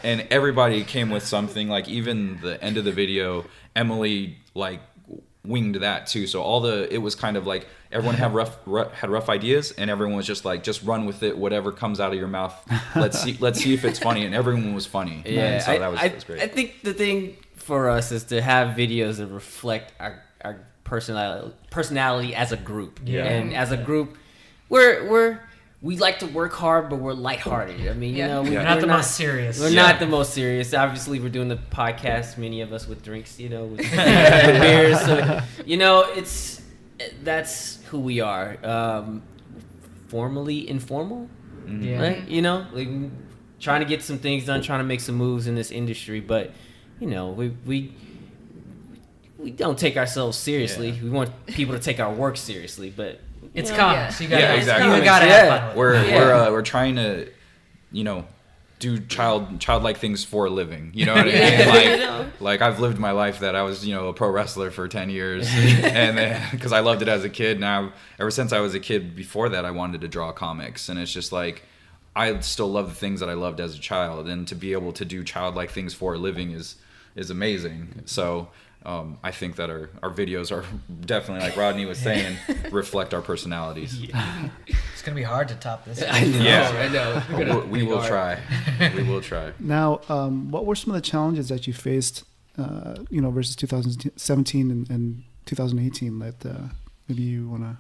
And everybody came with something. Like even the end of the video, Emily like winged that too. So it was kind of like everyone had rough ideas, and everyone was just like, just run with it, whatever comes out of your mouth. Let's see if it's funny, and everyone was funny. Yeah, so that was great. I think the thing for us is to have videos that reflect our personality as a group. Yeah. And as a group, we like to work hard, but we're lighthearted. I mean, we're not the most serious. We're not the most serious. Obviously, we're doing the podcast, many of us with drinks, with beers. So, that's who we are. Formally informal, right? Like trying to get some things done, trying to make some moves in this industry, but we don't take ourselves seriously. Yeah. We want people to take our work seriously, but it's comics. So you gotta, exactly. You gotta have fun with it. We're trying to, do childlike things for a living. You know what I mean? Like I've lived my life that I was, a pro wrestler for 10 years, and then because I loved it as a kid. Now, ever since I was a kid, before that, I wanted to draw comics, and it's just like, I still love the things that I loved as a child, and to be able to do childlike things for a living is amazing. So I think that our videos are definitely, like Rodney was saying, reflect our personalities. Yeah. It's gonna be hard to top this. I know. Yeah. I know. We will try. We will try. Now, what were some of the challenges that you faced, versus 2017 and 2018? That maybe you wanna.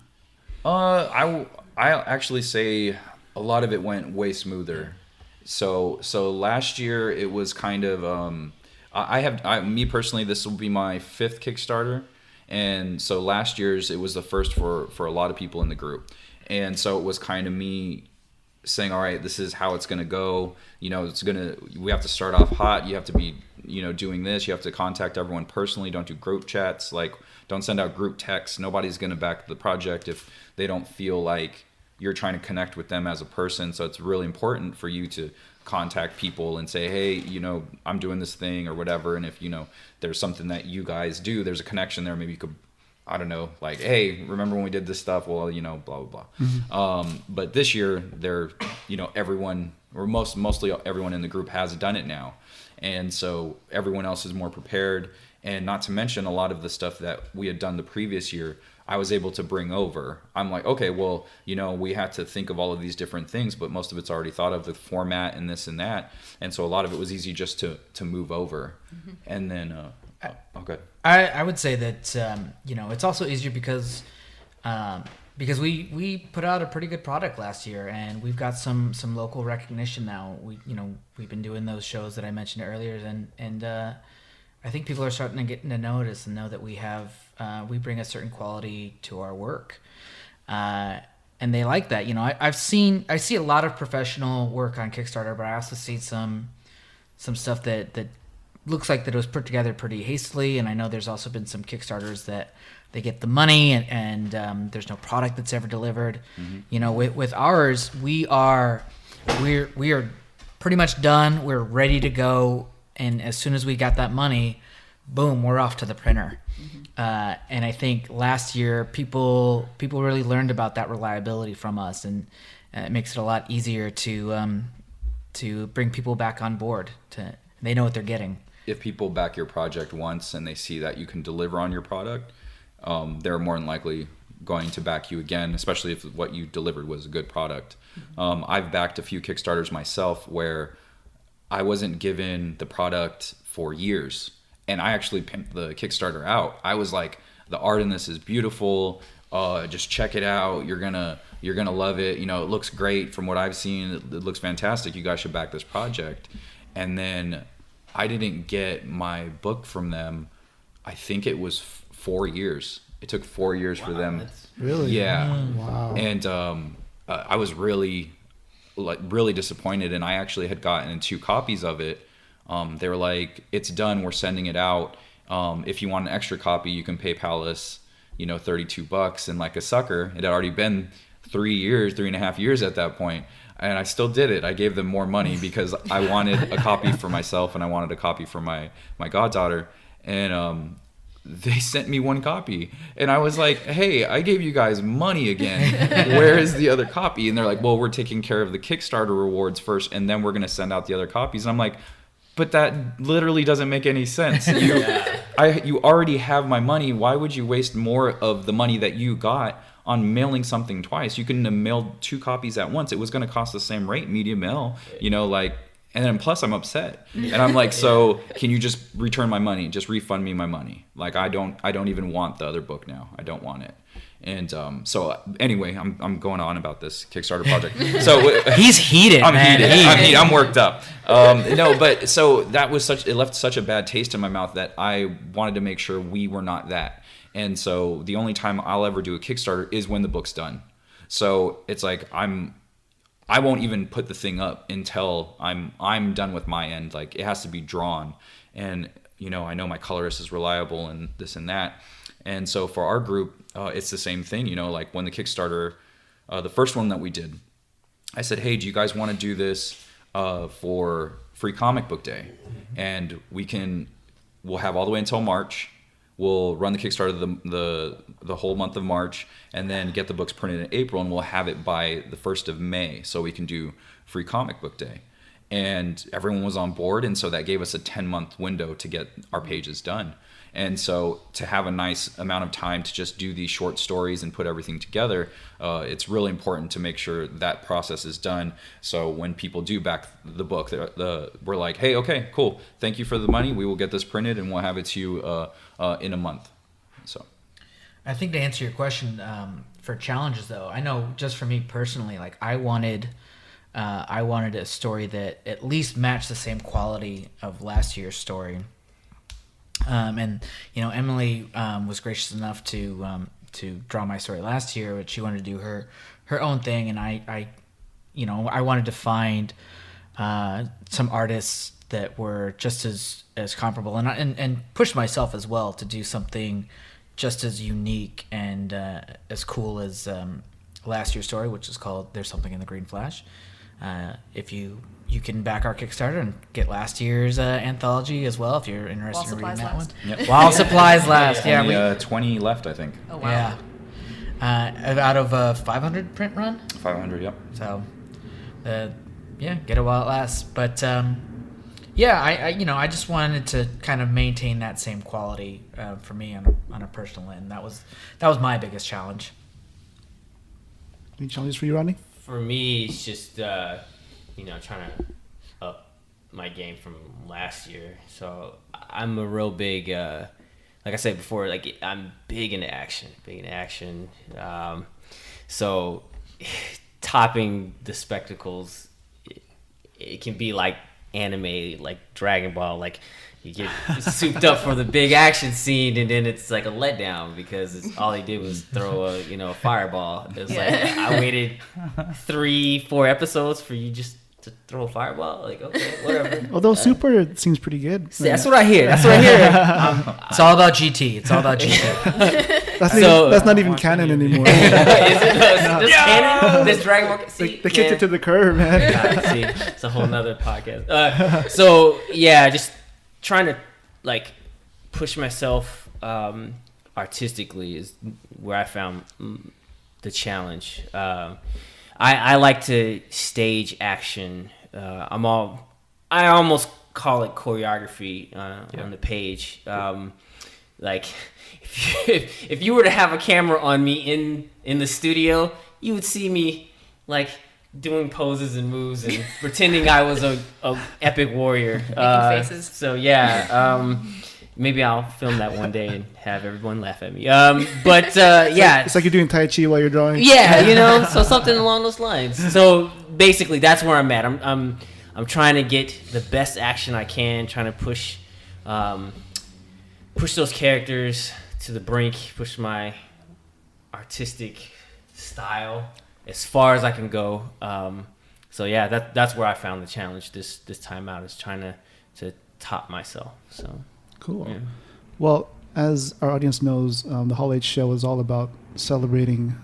I actually say a lot of it went way smoother. So last year it was kind of me personally, this will be my 5th Kickstarter, and so last year's it was the first for a lot of people in the group, and so it was kind of me saying, all right, this is how it's gonna go. We have to start off hot. You have to be doing this. You have to contact everyone personally. Don't do group chats. Like, don't send out group texts. Nobody's gonna back the project if they don't feel like you're trying to connect with them as a person. So it's really important for you to contact people and say, hey, I'm doing this thing or whatever. And if, there's something that you guys do, there's a connection there. Maybe you could, I don't know, like, hey, remember when we did this stuff? Well, blah, blah, blah. Mm-hmm. But this year everyone, or mostly everyone in the group has done it now. And so everyone else is more prepared. And not to mention a lot of the stuff that we had done the previous year, I was able to bring over. I'm like, okay, well, we had to think of all of these different things, but most of it's already thought of, the format and this and that. And so a lot of it was easy just to move over. Mm-hmm. And then, okay. I would say that, it's also easier because we put out a pretty good product last year, and we've got some local recognition now. We've been doing those shows that I mentioned earlier, and I think people are starting to get to notice and know that we bring a certain quality to our work, and they like that. I see a lot of professional work on Kickstarter, but I also see some stuff that looks like that it was put together pretty hastily. And I know there's also been some Kickstarters that they get the money and there's no product that's ever delivered. Mm-hmm. With ours, we're pretty much done. We're ready to go. And as soon as we got that money, boom, we're off to the printer. Mm-hmm. And I think last year people really learned about that reliability from us, and it makes it a lot easier to bring people back on board. They know what they're getting. If people back your project once and they see that you can deliver on your product, they're more than likely going to back you again, especially if what you delivered was a good product. Mm-hmm. I've backed a few Kickstarters myself where I wasn't given the product for years, and I actually pimped the Kickstarter out. I was like, the art in this is beautiful. Just check it out. You're gonna love it. It looks great from what I've seen. It looks fantastic. You guys should back this project. And then I didn't get my book from them. I think it was 4 years. It took 4 years for them. Really? Yeah. Wow. And I was really disappointed, and I actually had gotten 2 copies of it. They were like, it's done, we're sending it out. If you want an extra copy, you can PayPal us, $32. And like a sucker, it had already been 3.5 years at that point. And I still did it. I gave them more money because I wanted a copy for myself and I wanted a copy for my goddaughter. And they sent me one copy. And I was like, hey, I gave you guys money again. Where is the other copy? And they're like, well, we're taking care of the Kickstarter rewards first, and then we're going to send out the other copies. And I'm like, but that literally doesn't make any sense. You already have my money. Why would you waste more of the money that you got on mailing something twice? You couldn't have mailed 2 copies at once. It was going to cost the same rate, media mail, and then plus I'm upset. And I'm like, so can you just return my money? Just refund me my money. Like, I don't even want the other book now. I don't want it. And so anyway, I'm going on about this Kickstarter project. So he's heated, man. I'm worked up. No, but so it left such a bad taste in my mouth that I wanted to make sure we were not that. And so the only time I'll ever do a Kickstarter is when the book's done. So it's like I won't even put the thing up until I'm done with my end. Like, it has to be drawn, and I know my colorist is reliable and this and that. And so for our group, it's the same thing. Like when the Kickstarter, the first one that we did, I said, hey, do you guys want to do this for Free Comic Book Day? And we'll have all the way until March. We'll run the Kickstarter the whole month of March, and then get the books printed in April, and we'll have it by the 1st of May, so we can do Free Comic Book Day. And everyone was on board, and so that gave us a 10-month window to get our pages done. And so to have a nice amount of time to just do these short stories and put everything together, it's really important to make sure that process is done. So when people do back the book, we're like, hey, okay, cool. Thank you for the money. We will get this printed and we'll have it to you in a month. So I think to answer your question, for challenges though, I know just for me personally, like I wanted a story that at least matched the same quality of last year's story. And Emily was gracious enough to draw my story last year, but she wanted to do her own thing, and I wanted to find some artists that were just as comparable, and push myself as well to do something just as unique and as cool as last year's story, which is called "There's Something in the Green Flash." If you can back our Kickstarter and get last year's anthology as well, if you're interested in reading that one. Yep. While supplies last. Yeah, only 20 left, I think. Oh, wow. Yeah. Out of a 500 print run. 500, yep. So, get it while it lasts. But I just wanted to kind of maintain that same quality for me on a personal end. That was my biggest challenge. Any challenges for you, Rodney? For me, it's just trying to up my game from last year. So I'm a real big, like I said before, like I'm big into action. So topping the spectacles, it can be like anime, like Dragon Ball, like you get souped up for the big action scene, and then it's like a letdown because all they did was throw a fireball. It's like I waited 3-4 episodes for you just to throw a fireball. Like, okay, whatever. Although Super seems pretty good. That's what I hear. It's all about GT. It's all about GT. That's not even canon anymore. Is it? This canon? This Dragon Ball? See, they kicked it to the curb, man. God, see, it's a whole nother podcast. Just trying to like push myself artistically is where I found the challenge. I like to stage action. I almost call it choreography on the page. Like if you were to have a camera on me in the studio, you would see me like doing poses and moves and pretending I was a epic warrior. Making faces. So maybe I'll film that one day and have everyone laugh at me. It's like you're doing Tai Chi while you're drawing. Yeah, so something along those lines. So basically, that's where I'm at. I'm trying to get the best action I can, trying to push those characters to the brink, push my artistic style as far as I can go. That's where I found the challenge this time out, is trying to top myself. So. Cool. Yeah. Well, as our audience knows, the Hall H show is all about celebrating,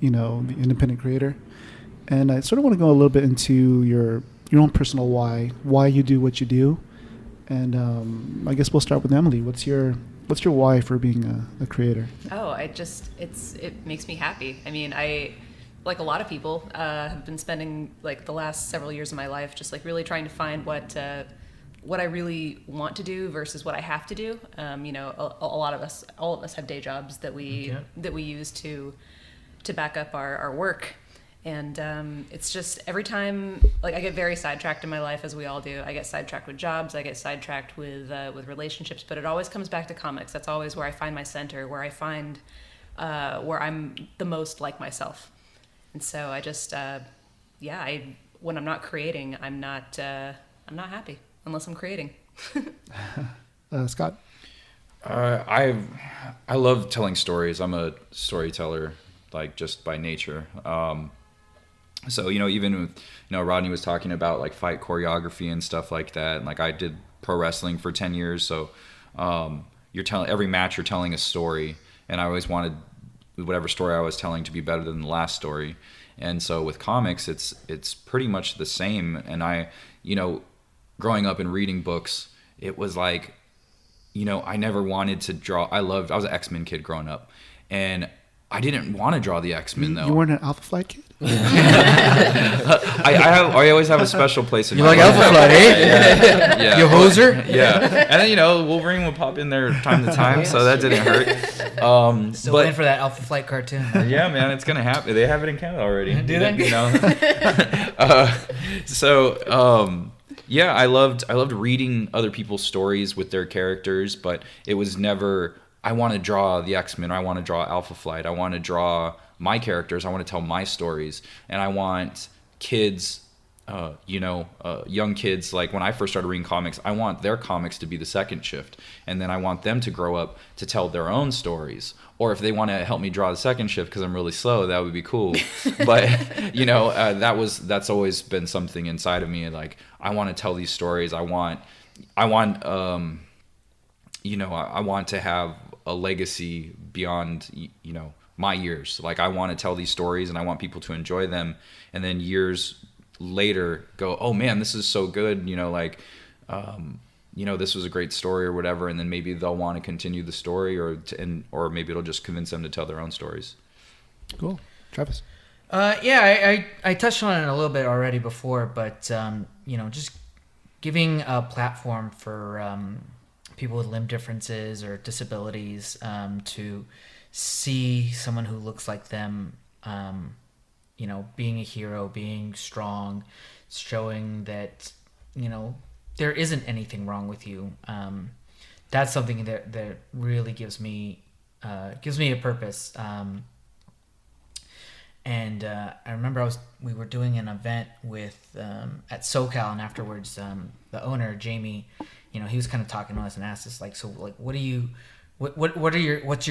the independent creator. And I sort of want to go a little bit into your own personal why you do what you do. And I guess we'll start with Emily. What's your why for being a creator? Oh, it makes me happy. I mean, I, like a lot of people, have been spending like the last several years of my life just like really trying to find what I really want to do versus what I have to do. You know, all of us have day jobs that we use to back up our work. And it's just every time, like, I get very sidetracked in my life, as we all do. I get sidetracked with jobs, I get sidetracked with relationships, but it always comes back to comics. That's always where I find my center, where I find where I'm the most like myself. And so I just, when I'm not creating, I'm not happy unless I'm creating. Scott? I love telling stories. I'm a storyteller, like, just by nature. So, you know, even with, you know, Rodney was talking about like fight choreography and stuff like that. And like I did pro wrestling for 10 years. So you're telling every match, you're telling a story. And I always wanted whatever story I was telling to be better than the last story. And so with comics, it's pretty much the same. And I, you know, growing up and reading books, it was like, you know, I never wanted to draw. I was an X-Men kid growing up. And I didn't want to draw the X-Men, though. You weren't an Alpha Flight kid? I always have a special place in you my like life. Alpha Flight, eh? Yeah. You hoser? Yeah. And then, you know, Wolverine would pop in there time to time, so that didn't hurt. Still waiting for that Alpha Flight cartoon. Yeah, man, it's gonna happen. They have it in Canada already. Do they? You know. Yeah, I loved reading other people's stories with their characters, but it was never, I want to draw the X-Men, or I want to draw Alpha Flight, I want to draw my characters, I want to tell my stories, and I want kids, young kids, like when I first started reading comics, I want their comics to be the second shift, and then I want them to grow up to tell their own stories. Or if they want to help me draw the second shift because I'm really slow, that would be cool. But you know, that's always been something inside of me. Like, I want to tell these stories. I want to have a legacy beyond, you know, my years. Like, I want to tell these stories and I want people to enjoy them. And then years later go, oh man, this is so good. You know, like, you know, this was a great story or whatever. And then maybe they'll want to continue the story or maybe it'll just convince them to tell their own stories. Cool. Travis? I touched on it a little bit already before, but, you know, just giving a platform for people with limb differences or disabilities to see someone who looks like them, you know, being a hero, being strong, showing that, you know, there isn't anything wrong with you. That's something that really gives me a purpose. And I remember we were doing an event with at SoCal, and afterwards the owner, Jamie, you know, he was kind of talking to us and asked us, like, so, like, what's your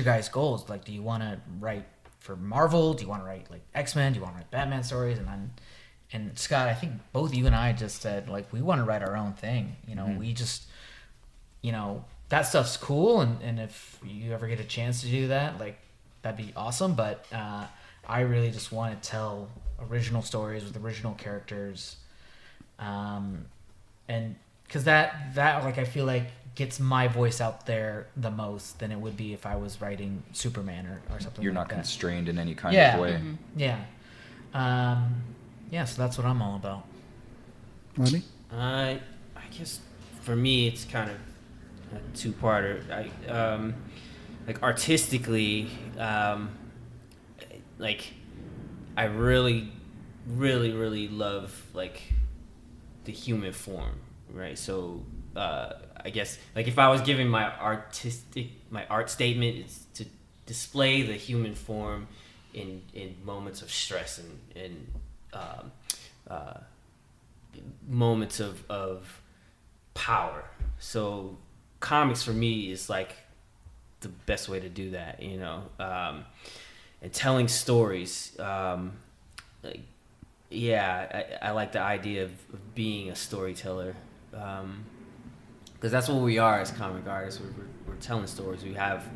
guys' goals? Like, do you want to write for Marvel? Do you want to write like X-Men? Do you want to write Batman stories? And Scott, I think both you and I just said, like, we want to write our own thing. You know, we just, you know, that stuff's cool, and if you ever get a chance to do that, like, that'd be awesome. But I really just want to tell original stories with original characters, and because that like, I feel like gets my voice out there the most than it would be if I was writing Superman or something. You're like not that. constrained in any kind of way. Yeah. Yeah, so that's what I'm all about. Rodney? I guess for me it's kind of a two-parter. Like, artistically, like, I really, really, really love, like, the human form, right? So I guess, like, if I was giving my art statement, it's to display the human form in moments of stress and moments of power. So comics for me is like the best way to do that, you know. And telling stories, I like the idea of being a storyteller, because that's what we are as comic artists. We're telling stories. We have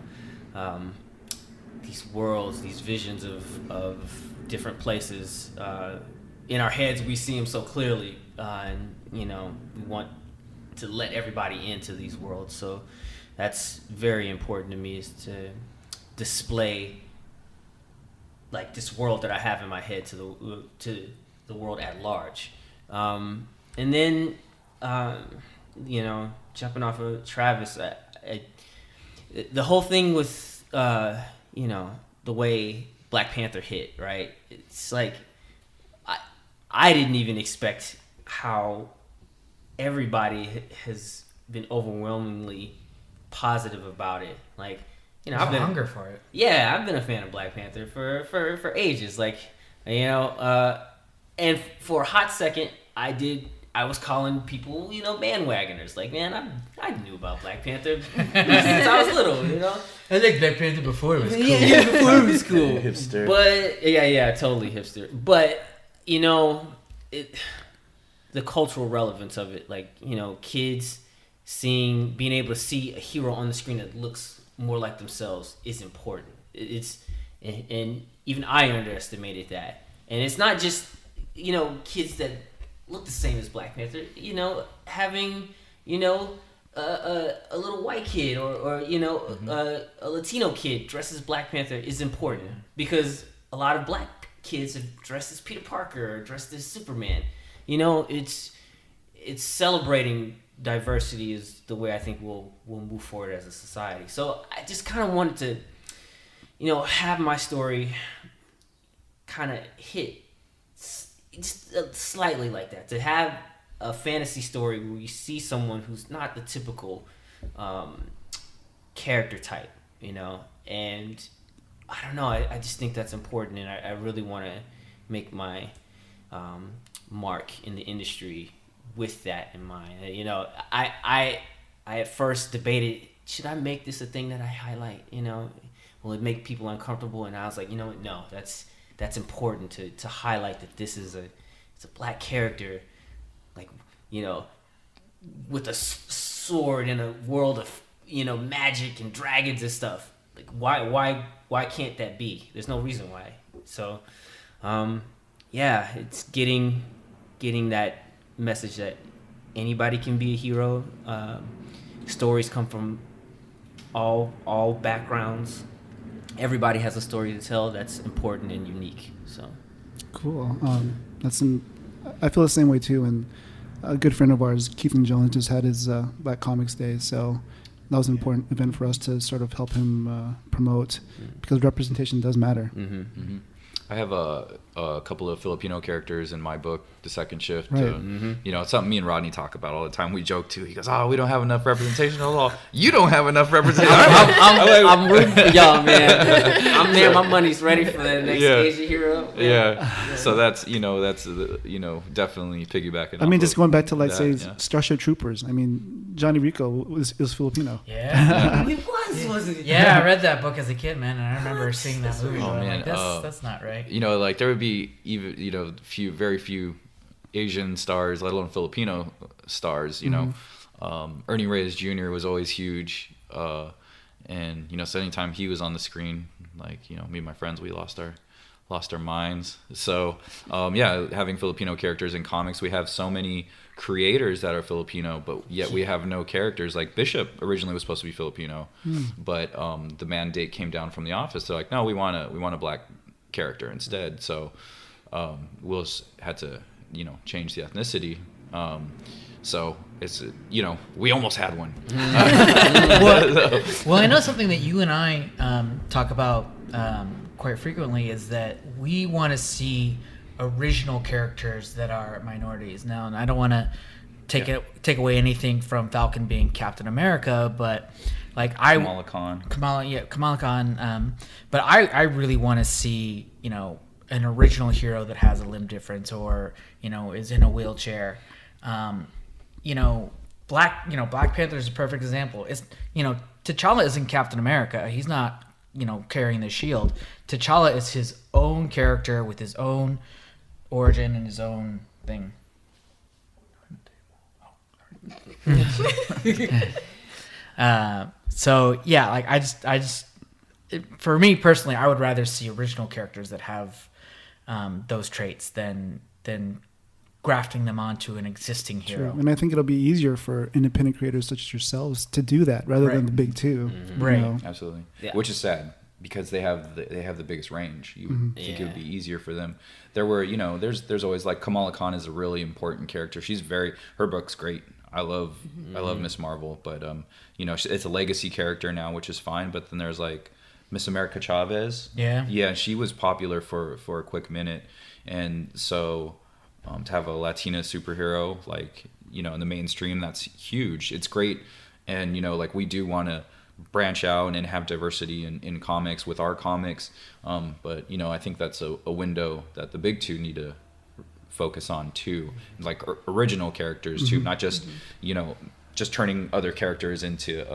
these worlds, these visions of different places in our heads we see him so clearly, and we want to let everybody into these worlds. So that's very important to me, is to display like this world that I have in my head to the world at large. And then jumping off of Travis, the whole thing with the way Black Panther hit, right? It's like I didn't even expect how everybody has been overwhelmingly positive about it. Like, I've been hunger for it. Yeah, I've been a fan of Black Panther for ages. Like, and for a hot second, I was calling people, bandwagoners. Like, man, I knew about Black Panther since I was little, I think Black Panther before it was cool. Yeah, before it was cool. Hipster. But, yeah, totally hipster. But, the cultural relevance of it, like, kids being able to see a hero on the screen that looks more like themselves is important. And even I underestimated that. And it's not just, kids that look the same as Black Panther, having, a little white kid or a Latino kid dressed as Black Panther is important, because a lot of black kids have dressed as Peter Parker or dressed as Superman. It's celebrating diversity is the way I think we'll move forward as a society. So I just kind of wanted to, have my story kind of hit just slightly like that, to have a fantasy story where you see someone who's not the typical character type, and I don't know, I just think that's important, and I really want to make my mark in the industry with that in mind. I at first debated, should I make this a thing that I highlight? Will it make people uncomfortable? And I was like, no, that's important to highlight that this is it's a black character, like, with a sword in a world of magic and dragons and stuff. Like, why can't that be? There's no reason why. So it's getting that message that anybody can be a hero. Stories come from all backgrounds. Everybody has a story to tell that's important and unique. So cool. I feel the same way too. And a good friend of ours, Keith and Jones, just had his Black Comics Day. So that was an important event for us to sort of help him promote, because representation does matter. Mm-hmm. Mm-hmm. I have a couple of Filipino characters in my book, The Second Shift. Right. It's something me and Rodney talk about all the time. We joke too. He goes, "Oh, we don't have enough representation at all." You don't have enough representation. I'm rooting for y'all, man. I'm there. My money's ready for the next Asian hero. Man. Yeah. So that's definitely piggybacking. I mean, just going back to Starship Troopers. I mean, Johnny Rico was Filipino. Yeah. He wasn't he? Yeah, I read that book as a kid, man, and I remember seeing that movie. Oh, man. Like, that's not right. Like there would be even very few Asian stars, let alone Filipino stars. Ernie Reyes Jr. was always huge, and so anytime he was on the screen, like me and my friends, we lost our minds. So having Filipino characters in comics, we have so many creators that are Filipino, but yet we have no characters. Like Bishop originally was supposed to be Filipino, but the mandate came down from the office. They're like, no, we want a black character instead. So Willis had to change the ethnicity. So it's we almost had one. Well, I know something that you and I talk about quite frequently is that we want to see original characters that are minorities. Now, and I don't want to take away anything from Falcon being Captain America, but like Kamala Khan. But I really want to see an original hero that has a limb difference or is in a wheelchair. Black Panther is a perfect example. It's T'Challa isn't Captain America. He's not carrying the shield. T'Challa is his own character with his own origin and his own thing. For me personally, I would rather see original characters that have those traits than than grafting them onto an existing hero. True. And I think it'll be easier for independent creators such as yourselves to do that rather than the big two. Mm-hmm. you Right. know? Absolutely. Yeah. Which is sad because they have the biggest range. You would think it would be Yeah. easier for them. There were, there's always like Kamala Khan is a really important character. Her book's great. I love Miss Marvel, but it's a legacy character now, which is fine. But then there's like Miss America Chavez. Yeah, she was popular for a quick minute, and so to have a Latina superhero like in the mainstream, that's huge. It's great, and like we do want to branch out and have diversity in comics with our comics, but I think that's a window that the big two need to focus on too, like original characters too, not just just turning other characters into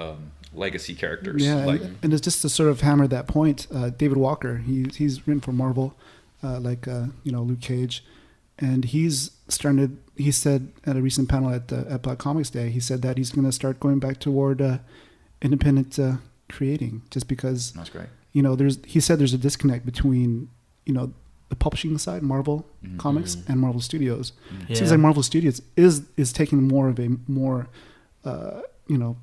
legacy characters. Yeah, like and it's just to sort of hammer that point. David Walker, he's written for Marvel, Luke Cage, and he said at a recent panel at Black Comics Day, he said that he's going to start going back toward independent creating, just because that's great. he said there's a disconnect between the publishing side, Marvel Comics, and Marvel Studios. It seems like Marvel Studios is taking more of a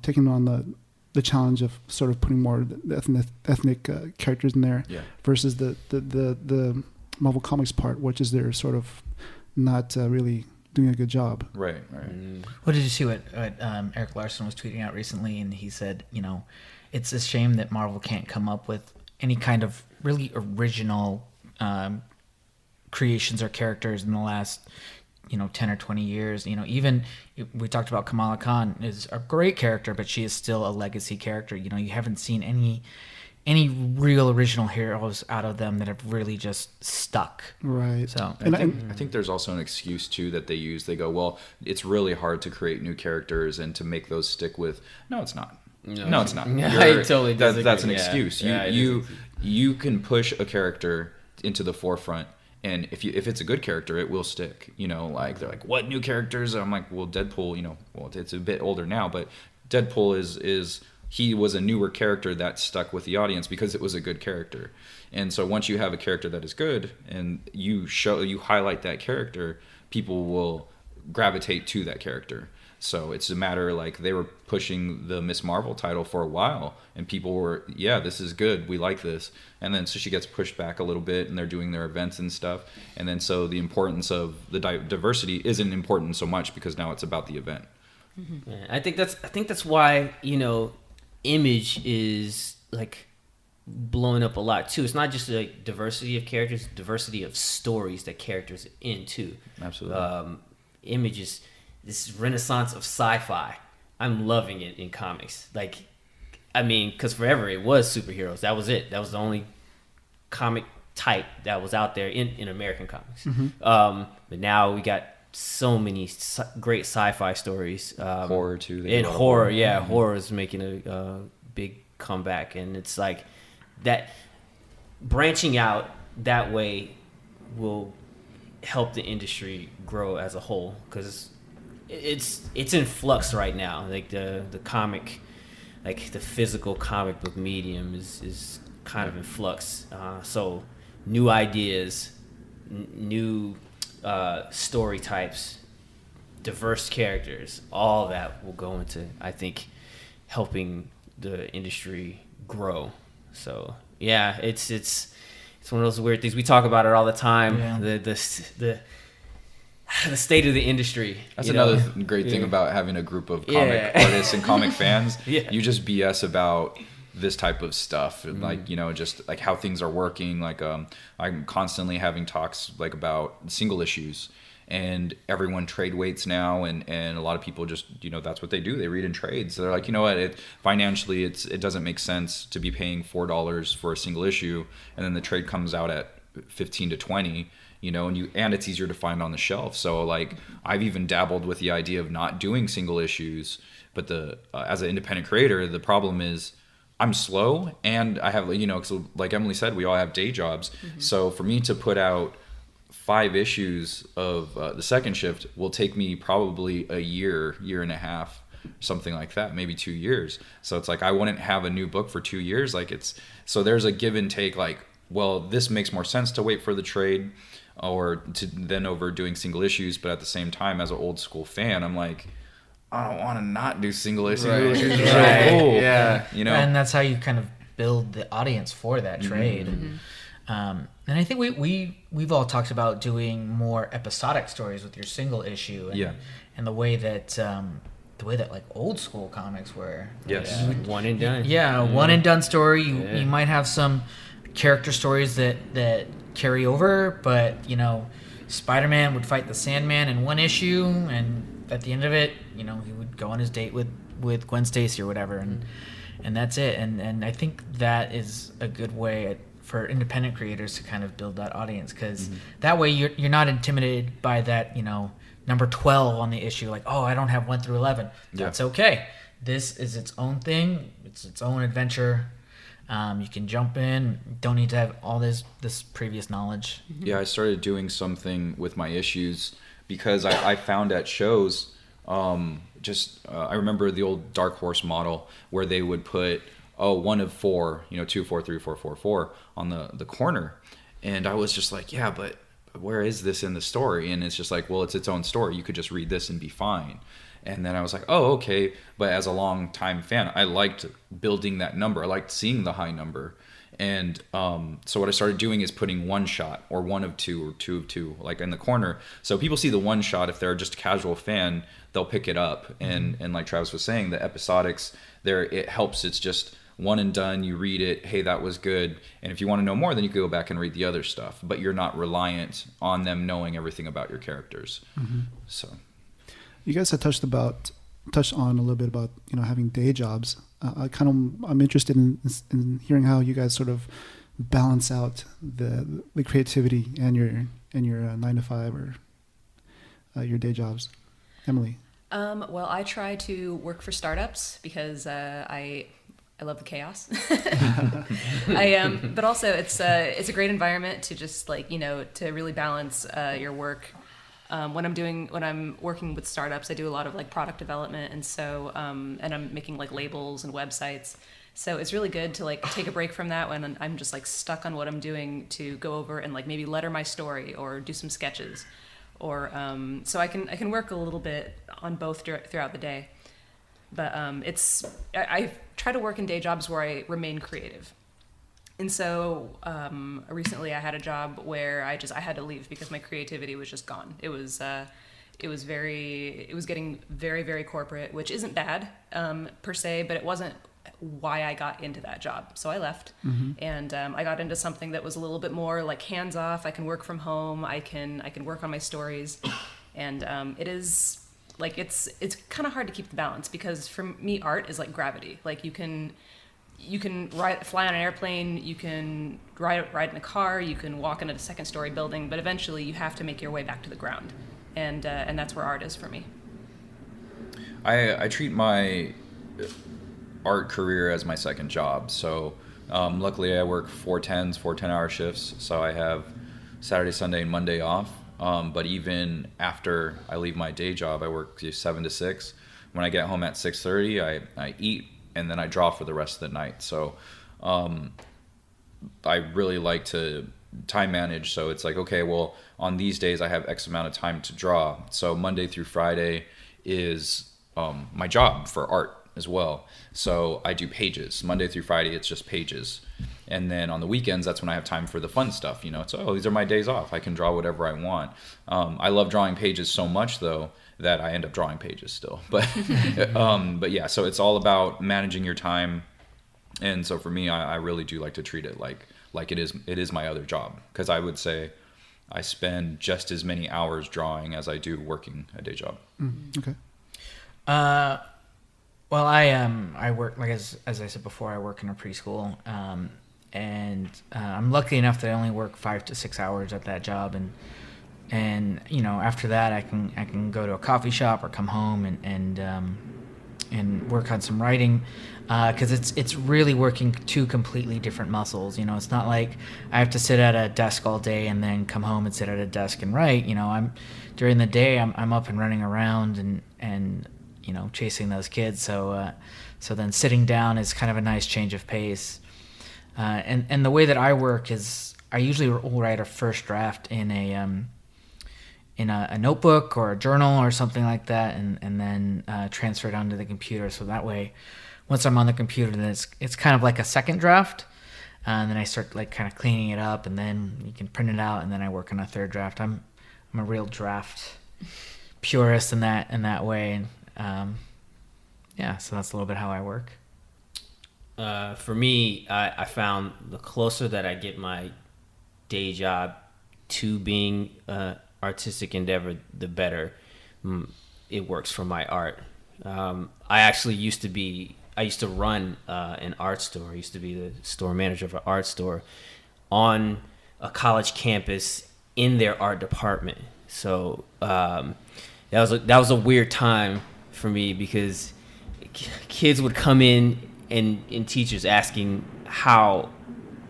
taking on the challenge of sort of putting more the ethnic characters in there, versus the Marvel Comics part, which is they're sort of not really doing a good job. Right. What did you see what Eric Larson was tweeting out recently? And he said, it's a shame that Marvel can't come up with any kind of really original creations or characters in the last 10 or 20 years. Even we talked about Kamala Khan is a great character, but she is still a legacy character. You haven't seen any real original heroes out of them that have really just stuck. Right. So I think there's also an excuse too that they use. They go, well, it's really hard to create new characters and to make those stick with. No, it's not. No, it's not. I totally disagree. That's an excuse. Yeah, you can push a character into the forefront, and if it's a good character, it will stick. Like they're like, what new characters? I'm like, well, Deadpool. It's a bit older now, but Deadpool is he was a newer character that stuck with the audience because it was a good character. And so once you have a character that is good and you highlight that character, people will gravitate to that character. So it's a matter, like, they were pushing the Miss Marvel title for a while, and people were, this is good, we like this. And then so she gets pushed back a little bit, and they're doing their events and stuff. And then so the importance of the diversity isn't important so much because now it's about the event. Mm-hmm. Yeah, I think that's why, Image is like blowing up a lot too. It's not just like diversity of characters, diversity of stories that characters are in too. Absolutely. Image is this renaissance of sci-fi. I'm loving it in comics. Like, I mean, because forever it was superheroes. That was it. That was the only comic type that was out there in American comics. Mm-hmm. But now we got so many great sci-fi stories. Horror too. And horror, yeah, mm-hmm. Horror is making a big comeback, and it's like that. Branching out that way will help the industry grow as a whole, because it's in flux right now. Like the comic, like the physical comic book medium is kind of in flux. So new ideas, new story types, diverse characters, all that will go into, I think, helping the industry grow. So yeah, it's one of those weird things. We talk about it all the time. Yeah. The state of the industry. That's another great thing about having a group of comic artists and comic fans. You just BS about this type of stuff, and like, just like how things are working. Like I'm constantly having talks like about single issues, and everyone trade weights now, and a lot of people just, that's what they do. They read in trades. So they're like, what, financially it doesn't make sense to be paying $4 for a single issue, and then the trade comes out at 15 to 20, and it's easier to find on the shelf. So like, I've even dabbled with the idea of not doing single issues, but as an independent creator, the problem is I'm slow, and I have, so like Emily said, we all have day jobs. Mm-hmm. So for me to put out 5 issues of the second shift will take me probably a year and a half, something like that, maybe 2 years. So it's like, I wouldn't have a new book for 2 years. Like so there's a give and take, like, well, this makes more sense to wait for the trade. or to then over doing single issues. But at the same time, as an old school fan, I'm like, I don't want to not do single issues. Right. It's really Right. cool. Yeah. You know, And that's how you kind of build the audience for that trade. And I think we've all talked about doing more episodic stories with your single issue. And, Yeah. and the way that like old school comics were. Yes. One and done. Yeah, one and done story. You Yeah. you might have some character stories that carry over, but you know, Spider-Man would fight the Sandman in one issue, and at the end of it, you know, he would go on his date with Gwen Stacy or whatever, and that's it. And I think that is a good way for independent creators to kind of build that audience, because that way you're not intimidated by that, you know, number 12 on the issue, like, oh, I don't have 1 through 11. That's okay. This is its own thing. It's its own adventure. You can jump in. Don't need to have all this previous knowledge. Yeah, I started doing something with my issues because I found at shows, I remember the old Dark Horse model where they would put, 1 of 4, 2, 4, 3, 4, 4, 4 on the corner. And I was just like, yeah, but where is this in the story? And it's just like, well, it's its own story. You could just read this and be fine. And then I was like, oh, okay. But as a long time fan, I liked building that number. I liked seeing the high number. And so what I started doing is putting 1 shot or 1 of 2 or 2 of 2 like in the corner. So people see the 1 shot. If they're just a casual fan, they'll pick it up. And like Travis was saying, the episodics there, it helps. It's just one and done. You read it. Hey, that was good. And if you want to know more, then you can go back and read the other stuff. But you're not reliant on them knowing everything about your characters. So You guys had touched on a little bit about having day jobs. I'm interested in hearing how you guys sort of balance out the creativity and your 9 to 5 or your day jobs. Emily. Well, I try to work for startups because I love the chaos. But also it's a great environment to just to really balance your work. When I'm working with startups, I do a lot of product development, and so and I'm making labels and websites. So it's really good to take a break from that when I'm just stuck on what I'm doing, to go over and maybe letter my story or do some sketches, or so I can work a little bit on both throughout the day. But I try to work in day jobs where I remain creative. And so recently I had a job where I had to leave because my creativity was just gone. It was getting very, very corporate, which isn't bad per se, but it wasn't why I got into that job. So I left, and I got into something that was a little bit more hands off. I can work from home. I can work on my stories, and it is it's kind of hard to keep the balance, because for me art is like gravity. You can fly on an airplane, you can ride in a car, you can walk into a second story building, but eventually you have to make your way back to the ground, and that's where art is for me. I treat my art career as my second job. So luckily I work 4 10-hour shifts, so I have Saturday, Sunday, and Monday off. But even after I leave my day job, I work 7 to 6. When I get home at 6:30, I eat, and then I draw for the rest of the night. So I really like to time manage. So it's okay, well, on these days I have X amount of time to draw. So Monday through Friday is my job for art as well. So I do pages. Monday through Friday, it's just pages. And then on the weekends, that's when I have time for the fun stuff. It's, these are my days off. I can draw whatever I want. I love drawing pages so much, though, that I end up drawing pages still. But yeah, so it's all about managing your time. And so for me, I really do like to treat it like it is my other job, because I would say I spend just as many hours drawing as I do working a day job. Okay. Well, I work, as I said before, I work in a preschool, and I'm lucky enough that I only work 5 to 6 hours at that job, and after that I can go to a coffee shop or come home and work on some writing, because it's really working 2 completely different muscles. It's not like I have to sit at a desk all day and then come home and sit at a desk and write. I'm during the day I'm up and running around and chasing those kids. So then sitting down is kind of a nice change of pace. And the way that I work is I usually will write a first draft in a notebook or a journal or something like that, and then transfer it onto the computer. So that way, once I'm on the computer, then it's kind of like a second draft, and then I start like kind of cleaning it up, and then you can print it out, and then I work on a third draft. I'm a real draft purist in that way, and so that's a little bit how I work. For me, I found the closer that I get my day job to being artistic endeavor, the better it works for my art. I used to run an art store. I used to be the store manager of an art store on a college campus in their art department. So that was a weird time for me, because kids would come in and teachers asking how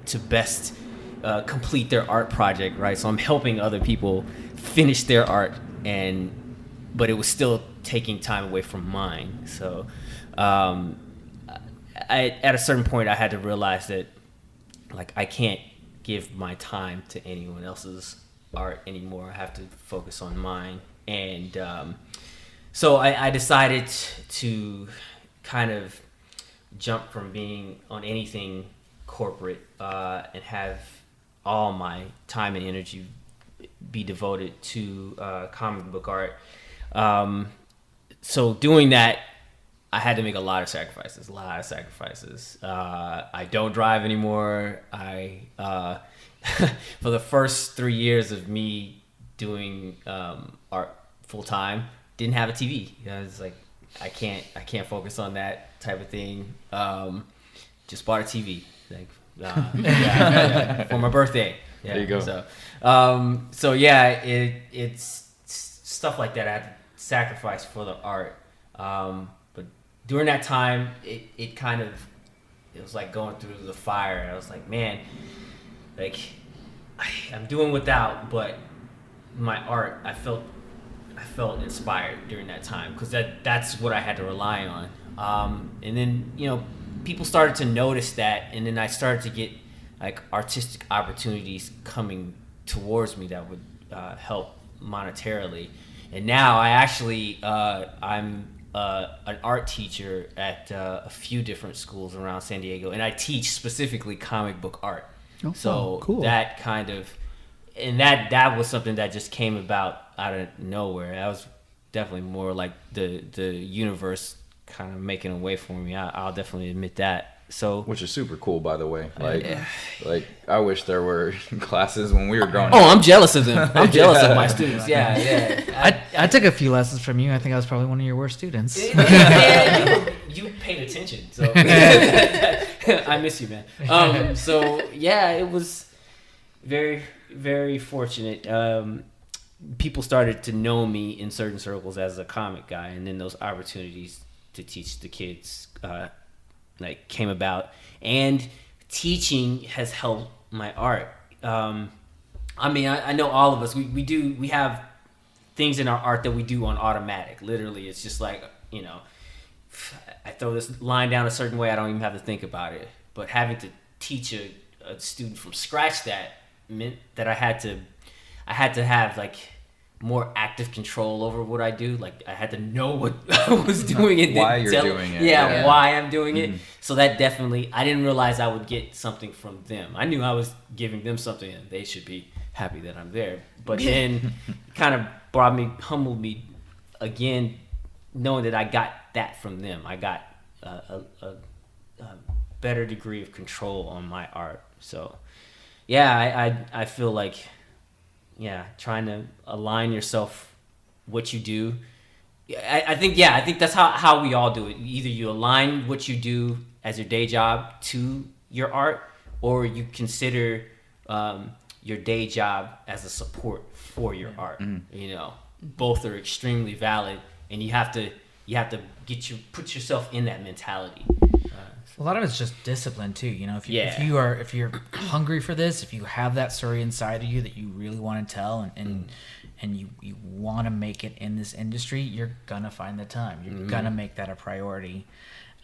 to best complete their art project, right? So I'm helping other people finish their art, but it was still taking time away from mine. So at a certain point, I had to realize that like I can't give my time to anyone else's art anymore. I have to focus on mine. And so I decided to kind of jump from being on anything corporate and have all my time and energy be devoted to comic book art. So doing that, I had to make a lot of sacrifices. I don't drive anymore. For the first 3 years of me doing art full time, didn't have a TV. I was like, I can't focus on that type of thing. Just bought a TV, like for my birthday. Yeah, there you go. So it's stuff like that I had to sacrifice for the art. But during that time, it was like going through the fire. I was like, man, like I'm doing without, but my art, I felt inspired during that time, because that's what I had to rely on. And then people started to notice that, and then I started to get like artistic opportunities coming towards me that would help monetarily. And now I actually I'm an art teacher at a few different schools around San Diego, and I teach specifically comic book art. So cool. That kind of, and that was something that just came about out of nowhere. That was definitely more like the universe kind of making a way for me. I'll definitely admit that. So, which is super cool, by the way. Like I wish there were classes when we were growing up. Oh, I'm jealous of them. I'm jealous of my students. Yeah. I took a few lessons from you. I think I was probably one of your worst students. You paid attention, so I miss you, man. So yeah, it was very, very fortunate. People started to know me in certain circles as a comic guy, and then those opportunities to teach the kids came about, and teaching has helped my art. I mean, I know all of us, we have things in our art that we do on automatic. Literally, it's just like, I throw this line down a certain way, I don't even have to think about it. But having to teach a student from scratch that meant that I had to have like more active control over what I do. Like I had to know what I was doing and why you're doing it. Yeah, why I'm doing it. So that definitely, I didn't realize I would get something from them. I knew I was giving them something and they should be happy that I'm there. But then kind of humbled me again, knowing that I got that from them. I got a better degree of control on my art. So yeah, I feel like, trying to align yourself, what you do. I think that's how we all do it. Either you align what you do as your day job to your art, or you consider your day job as a support for your art. Both are extremely valid, and you have to put yourself in that mentality. A lot of it's just discipline too. If you're hungry for this, if you have that story inside of you that you really want to tell, and you want to make it in this industry, you're gonna find the time. You're gonna make that a priority,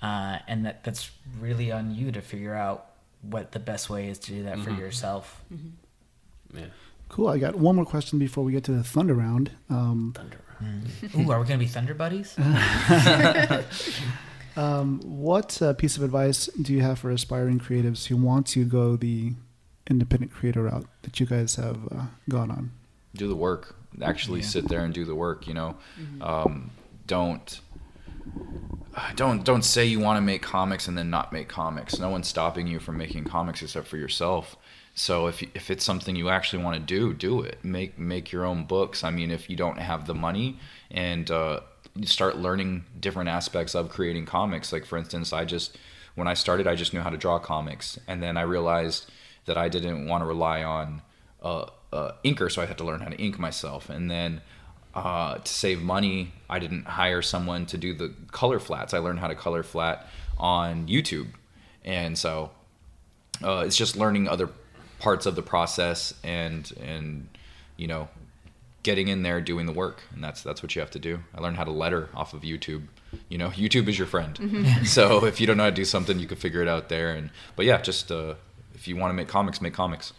and that's really on you to figure out what the best way is to do that for yourself. Yeah. Cool. I got one more question before we get to the Thunder Round. Thunder. Ooh, are we gonna be Thunder buddies? What piece of advice do you have for aspiring creatives who want to go the independent creator route that you guys have gone on? Do the work. Actually sit there and do the work, you know. Don't say you want to make comics and then not make comics. No one's stopping you from making comics except for yourself. So if it's something you actually want to do it. Make your own books. I mean, if you don't have the money and you start learning different aspects of creating comics. Like, for instance, when I started, I just knew how to draw comics. And then I realized that I didn't want to rely on inker, so I had to learn how to ink myself. And then to save money, I didn't hire someone to do the color flats. I learned how to color flat on YouTube. And so it's just learning other parts of the process and you know, getting in there, doing the work. And that's what you have to do. I learned how to letter off of YouTube. You know, YouTube is your friend. So if you don't know how to do something, you can figure it out there. But yeah, just if you want to make comics, make comics.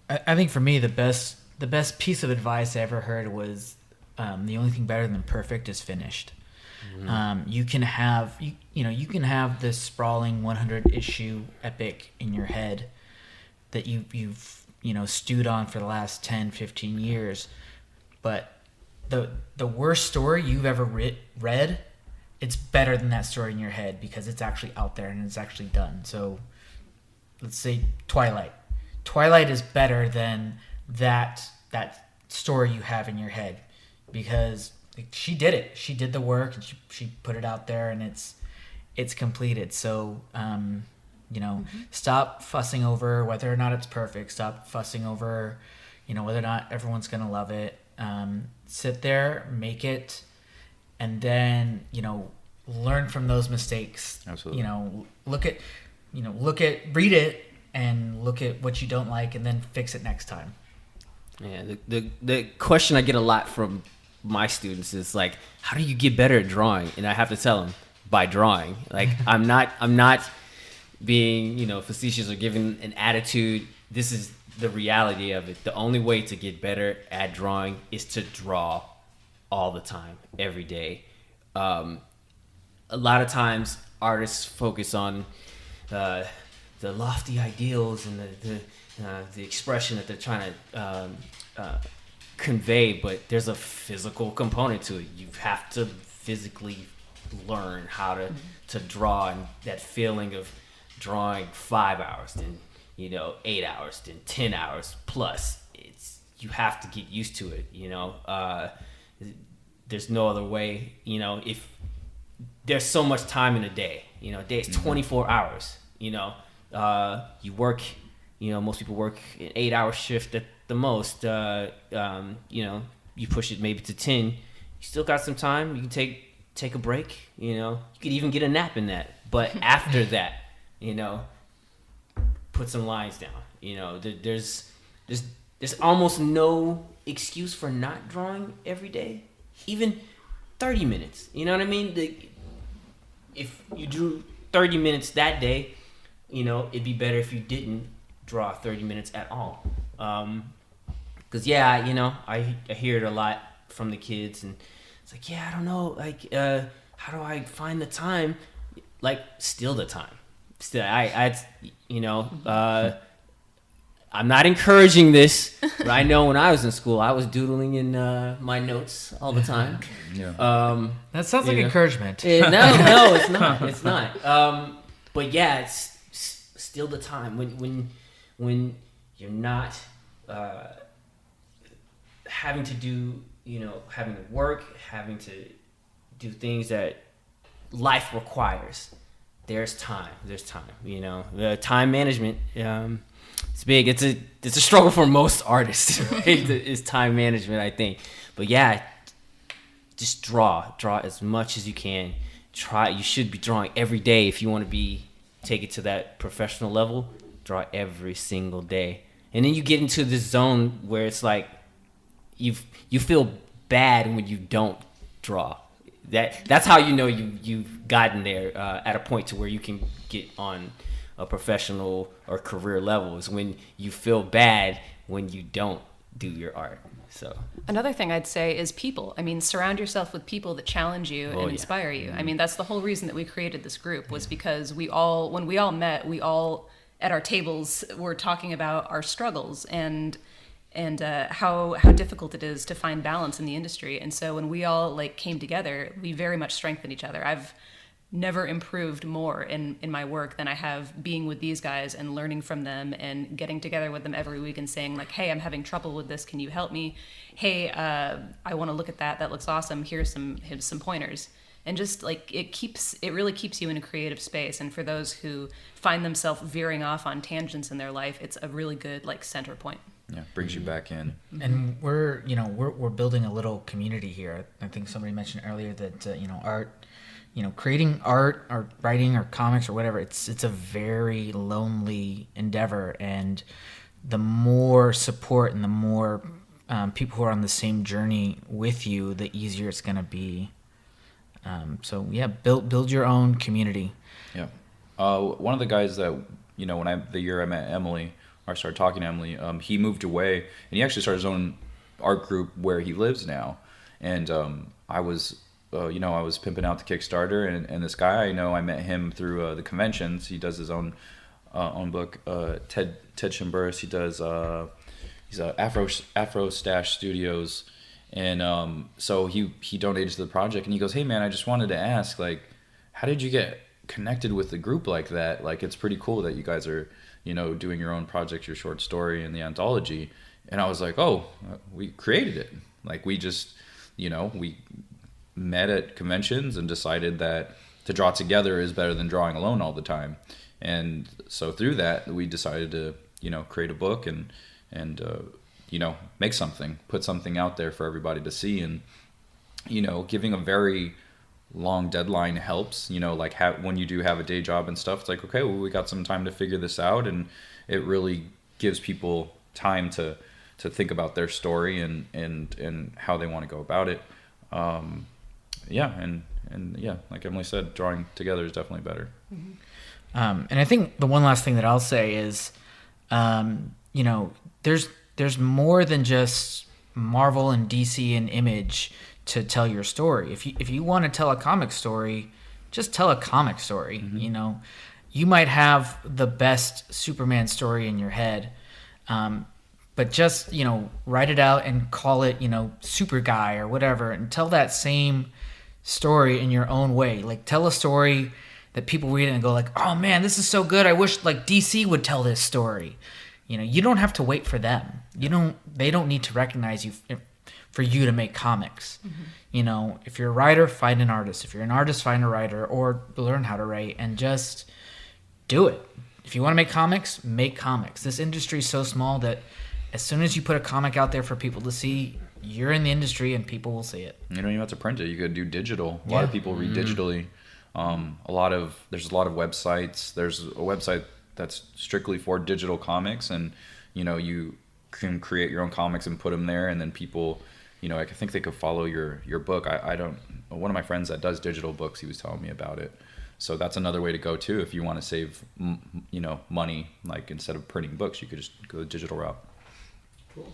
I think for me, the best piece of advice I ever heard was the only thing better than perfect is finished. You can have you can have this sprawling 100 issue epic in your head that you've stewed on for the last 10, 15 years, but the worst story you've ever read, it's better than that story in your head because it's actually out there and it's actually done. So let's say Twilight is better than that story you have in your head because she did it. She did the work and she put it out there and it's completed. So stop fussing over whether or not it's perfect. Stop fussing over whether or not everyone's gonna love it. Sit there, make it, and then learn from those mistakes. Absolutely. Read it and look at what you don't like and then fix it next time. Yeah, the question I get a lot from my students is like, how do you get better at drawing? And I have to tell them, by drawing. Like, I'm not being facetious or giving an attitude. This is the reality of it. The only way to get better at drawing is to draw all the time, every day. A lot of times artists focus on the lofty ideals and the expression that they're trying to convey, but there's a physical component to it. You have to physically learn how to draw, and that feeling of drawing 5 hours, then 8 hours, then 10 hours plus. You have to get used to it. There's no other way. If there's so much time in a day, a day is 24 hours. You work. Most people work an 8-hour shift at the most. You push it maybe to 10. You still got some time. You can take a break. You could even get a nap in that. But after that, put some lines down. There's almost no excuse for not drawing every day, even 30 minutes. You know what I mean? If you drew 30 minutes that day, it'd be better if you didn't draw 30 minutes at all. Because I hear it a lot from the kids, and it's like, I don't know, like, how do I find the time? Like, steal the time. Still, I'm not encouraging this, but I know when I was in school, I was doodling in my notes all the time. Yeah. That sounds like encouragement. No, it's not. It's not. But yeah, it's still the time when you're not having to do, having to work, having to do things that life requires. There's time. The time management. It's big. It's a struggle for most artists. Right? Is time management, I think. But yeah, just draw as much as you can. You should be drawing every day if you want to take it to that professional level. Draw every single day, and then you get into this zone where it's like you feel bad when you don't draw. That's how you've gotten there at a point to where you can get on a professional or career level, is when you feel bad when you don't do your art. So Another thing I'd say is people. I mean, surround yourself with people that challenge you and inspire you. I mean, that's the whole reason that we created this group, was because when we all met, we all at our tables were talking about our struggles and how difficult it is to find balance in the industry. And so when we all like came together, we very much strengthened each other. I've never improved more in my work than I have being with these guys and learning from them and getting together with them every week and saying like, hey, I'm having trouble with this. Can you help me? Hey, I want to look at that. That looks awesome. Here's some pointers. And just like it really keeps you in a creative space. And for those who find themselves veering off on tangents in their life, it's a really good like center point. Yeah, brings you back in. And we're building a little community here. I think somebody mentioned earlier that art, creating art or writing or comics or whatever, it's a very lonely endeavor. And the more support and the more people who are on the same journey with you, the easier it's going to be. So yeah, build your own community. Yeah. One of the guys that, the year I met Emily, or started talking to Emily, he moved away and he actually started his own art group where he lives now. And I was pimping out the Kickstarter, and this guy I met him through the conventions. He does his own book, Ted Chimburis. He does he's Afro Stash Studios, and so he donated to the project. And he goes, "Hey man, I just wanted to ask, like, how did you get connected with the group like that? Like, it's pretty cool that you guys are doing your own project, your short story, and the anthology." And I was like, "Oh, we created it. Like, we just we met at conventions and decided that to draw together is better than drawing alone all the time." And so through that, we decided to create a book and make something, put something out there for everybody to see. And giving a very long deadline helps. When you do have a day job and stuff, it's like, okay, well, we got some time to figure this out, and it really gives people time to think about their story and how they want to go about it. Like Emily said, drawing together is definitely better. Mm-hmm. And I think the one last thing that I'll say is, there's more than just Marvel and DC and Image to tell your story. If you want to tell a comic story, just tell a comic story. Mm-hmm. You might have the best Superman story in your head, but just write it out and call it Super Guy or whatever, and tell that same story in your own way. Like, tell a story that people read it and go like, "Oh man, this is so good. I wish like DC would tell this story." You don't have to wait for them. They don't need to recognize you for you to make comics. Mm-hmm. If you're a writer, find an artist. If you're an artist, find a writer, or learn how to write and just do it. If you want to make comics, make comics. This industry is so small that as soon as you put a comic out there for people to see, you're in the industry and people will see it. You don't even have to print it. You could do digital. A lot of people read digitally. There's a lot of websites. There's a website that's strictly for digital comics, and you can create your own comics and put them there, and then people, I think they could follow your book. I don't. One of my friends that does digital books, he was telling me about it. So that's another way to go too. If you want to save, money, like instead of printing books, you could just go the digital route. Cool.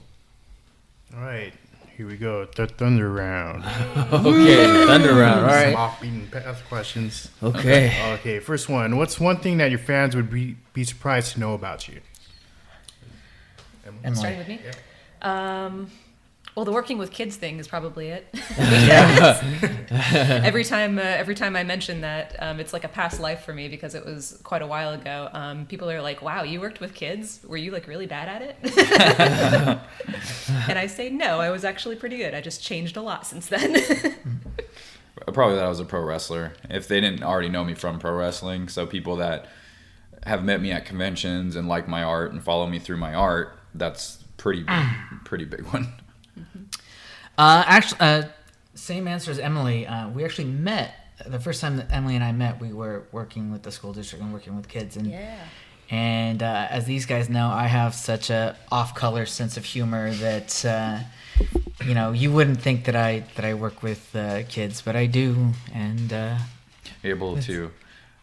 All right, here we go. The Thunder Round. Okay, Thunder Round. All right. Some off-beaten path questions. Okay. Okay, first one. What's one thing that your fans would be surprised to know about you? Emily. Starting with me? Yeah. Well, the working with kids thing is probably it. Yeah. Every time I mention that, it's like a past life for me because it was quite a while ago. People are like, "Wow, you worked with kids? Were you like really bad at it?" And I say, "No, I was actually pretty good. I just changed a lot since then." Probably that I was a pro wrestler. If they didn't already know me from pro wrestling, so people that have met me at conventions and like my art and follow me through my art, that's pretty big one. Actually, same answer as Emily. We actually met the first time that Emily and I met. We were working with the school district and working with kids, and as these guys know, I have such a off-color sense of humor that you wouldn't think that I work with kids, but I do, and You're able to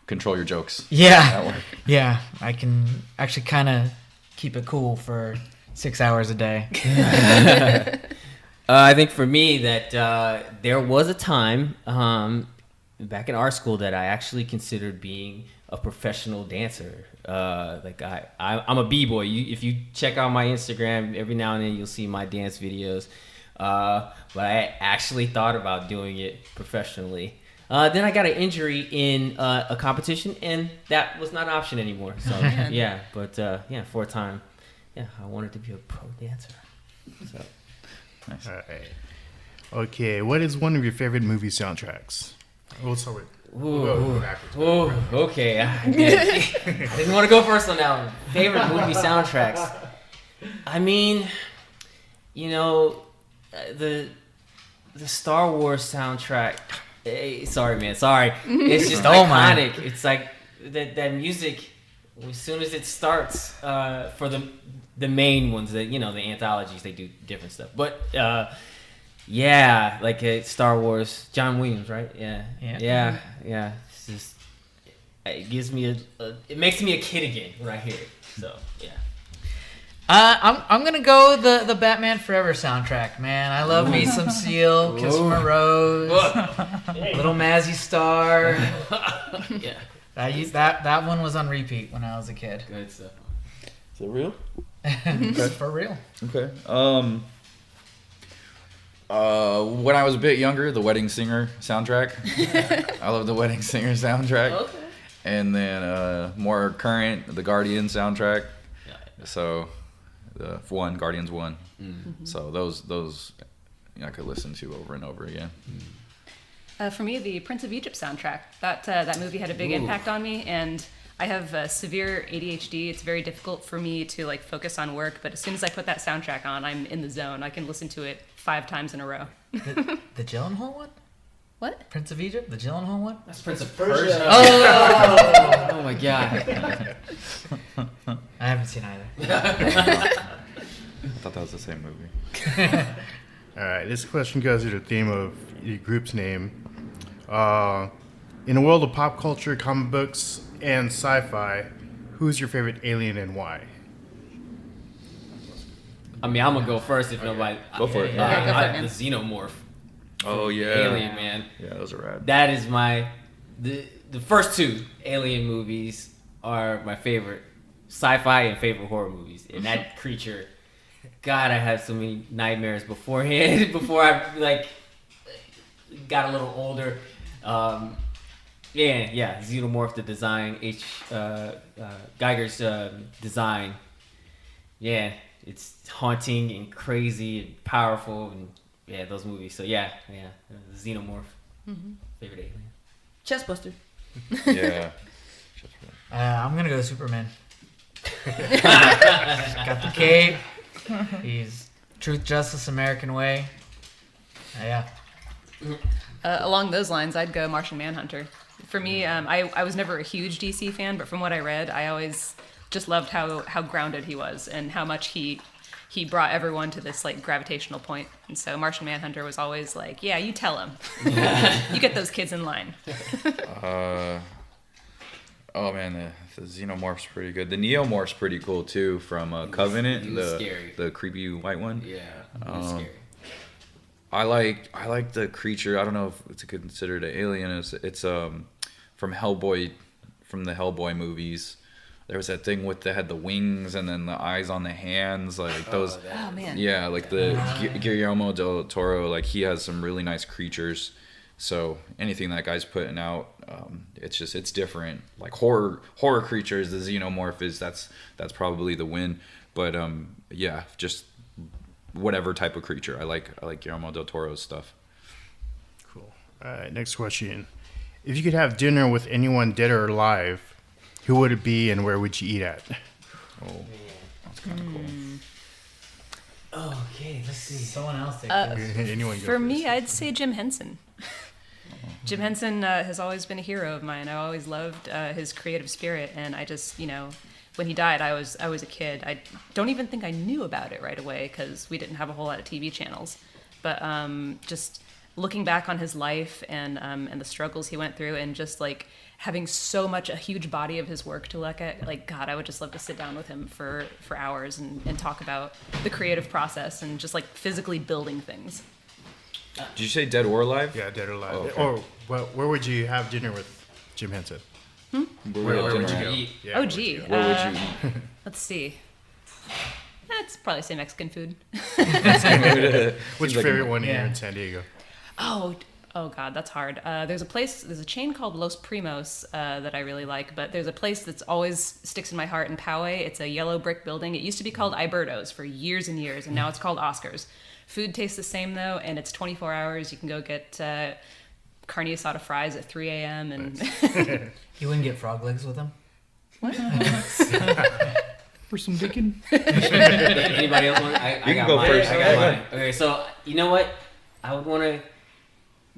control your jokes. Yeah, at work. yeah, I can actually kind of keep it cool for 6 hours a day. I think for me that there was a time back in art school that I actually considered being a professional dancer. Like I'm a b-boy. If you check out my Instagram, every now and then you'll see my dance videos. But I actually thought about doing it professionally. Then I got an injury in a competition, and that was not an option anymore. So yeah, but for a time, I wanted to be a pro dancer. So Nice. All right. Okay, what is one of your favorite movie soundtracks? We'll start with. Ooh, okay. I didn't want to go first on that one. Favorite movie soundtracks. I mean, the Star Wars soundtrack. Sorry, man. Sorry. It's just iconic. It's like that music. As soon as it starts, for the main ones, the anthologies, they do different stuff. But like Star Wars, John Williams, right? Yeah. It's just it gives me it makes me a kid again when I hear it. So yeah. I'm gonna go the Batman Forever soundtrack, man. I love me some Seal, Kiss from a Rose, Little Mazzy Star. Yeah. That one was on repeat when I was a kid. Good stuff. Is it real? It's for real. Okay. When I was a bit younger, the Wedding Singer soundtrack. I love the Wedding Singer soundtrack. Okay. And then more current, the Guardian soundtrack. So the Guardians 1. Mm-hmm. So those I could listen to over and over again. For me, the Prince of Egypt soundtrack. That movie had a big impact on me, and I have severe ADHD. It's very difficult for me to focus on work, but as soon as I put that soundtrack on, I'm in the zone. I can listen to it 5 times in a row. The Gyllenhaal one? What? Prince of Egypt? The Gyllenhaal one? That's Prince of Persia. Oh my god. I haven't seen either. I thought that was the same movie. All right, this question goes to the theme of your group's name. In a world of pop culture, comic books, and sci-fi, who's your favorite alien and why? I mean, I'm gonna go first if nobody. Go for it. Go for it, man. The Xenomorph. Oh yeah. Alien, man. Yeah, those are rad. That is the first 2 Alien movies are my favorite sci-fi and favorite horror movies. And that creature, God, I had so many nightmares beforehand. Before I got a little older. Xenomorph, the design, Geiger's design. Yeah, it's haunting and crazy and powerful, and those movies. So Xenomorph, favorite alien. Chestbuster. Yeah. I'm gonna go Superman. Got the cape. He's truth, justice, American way. Yeah. Along those lines, I'd go Martian Manhunter. For me, I was never a huge DC fan, but from what I read, I always just loved how grounded he was and how much he brought everyone to this gravitational point. And so Martian Manhunter was always yeah, you tell him. You get those kids in line. Oh man, the Xenomorph's pretty good. The Neomorph's pretty cool too from Covenant. He was scary. The creepy white one. Yeah, he was scary. I like the creature. I don't know if it's considered an alien. It's from Hellboy, from the Hellboy movies. There was that thing that had the wings and then the eyes on the hands, those. Oh man. Yeah, the Guillermo del Toro. He has some really nice creatures. So anything that guy's putting out, it's different. Horror creatures, the Xenomorph that's probably the win. But just whatever type of creature. I like Guillermo del Toro's stuff. Cool. All right, next question. If you could have dinner with anyone dead or alive, who would it be and where would you eat at? Oh, that's kind of cool. Okay, let's see. Someone else take this. Anyone go For me, first. I'd say Jim Henson. Jim Henson has always been a hero of mine. I always loved his creative spirit, and I just, when he died, I was a kid. I don't even think I knew about it right away because we didn't have a whole lot of TV channels. But just looking back on his life and the struggles he went through, and just like having a huge body of his work to look at, like, God, I would just love to sit down with him for hours and talk about the creative process and just like physically building things. Did you say dead or alive? Yeah, dead or alive. Oh, okay. Or where would you have dinner with Jim Henson? Where would you at? go? eat? Yeah, Oh, gee. Where would you eat? Let's see. That's probably say Mexican food. What's your favorite one here in San Diego? Oh God, that's hard. There's a chain called Los Primos that I really like, but there's a place that's always sticks in my heart in Poway. It's a yellow brick building. It used to be called Iberto's for years and years, and now it's called Oscar's. Food tastes the same though, and it's 24 hours. You can go get carne asada fries at 3 a.m. and You wouldn't get frog legs with them? For some bacon. Anybody else want? I You can got go mine. first. I got mine. Okay, so you know what? I would want to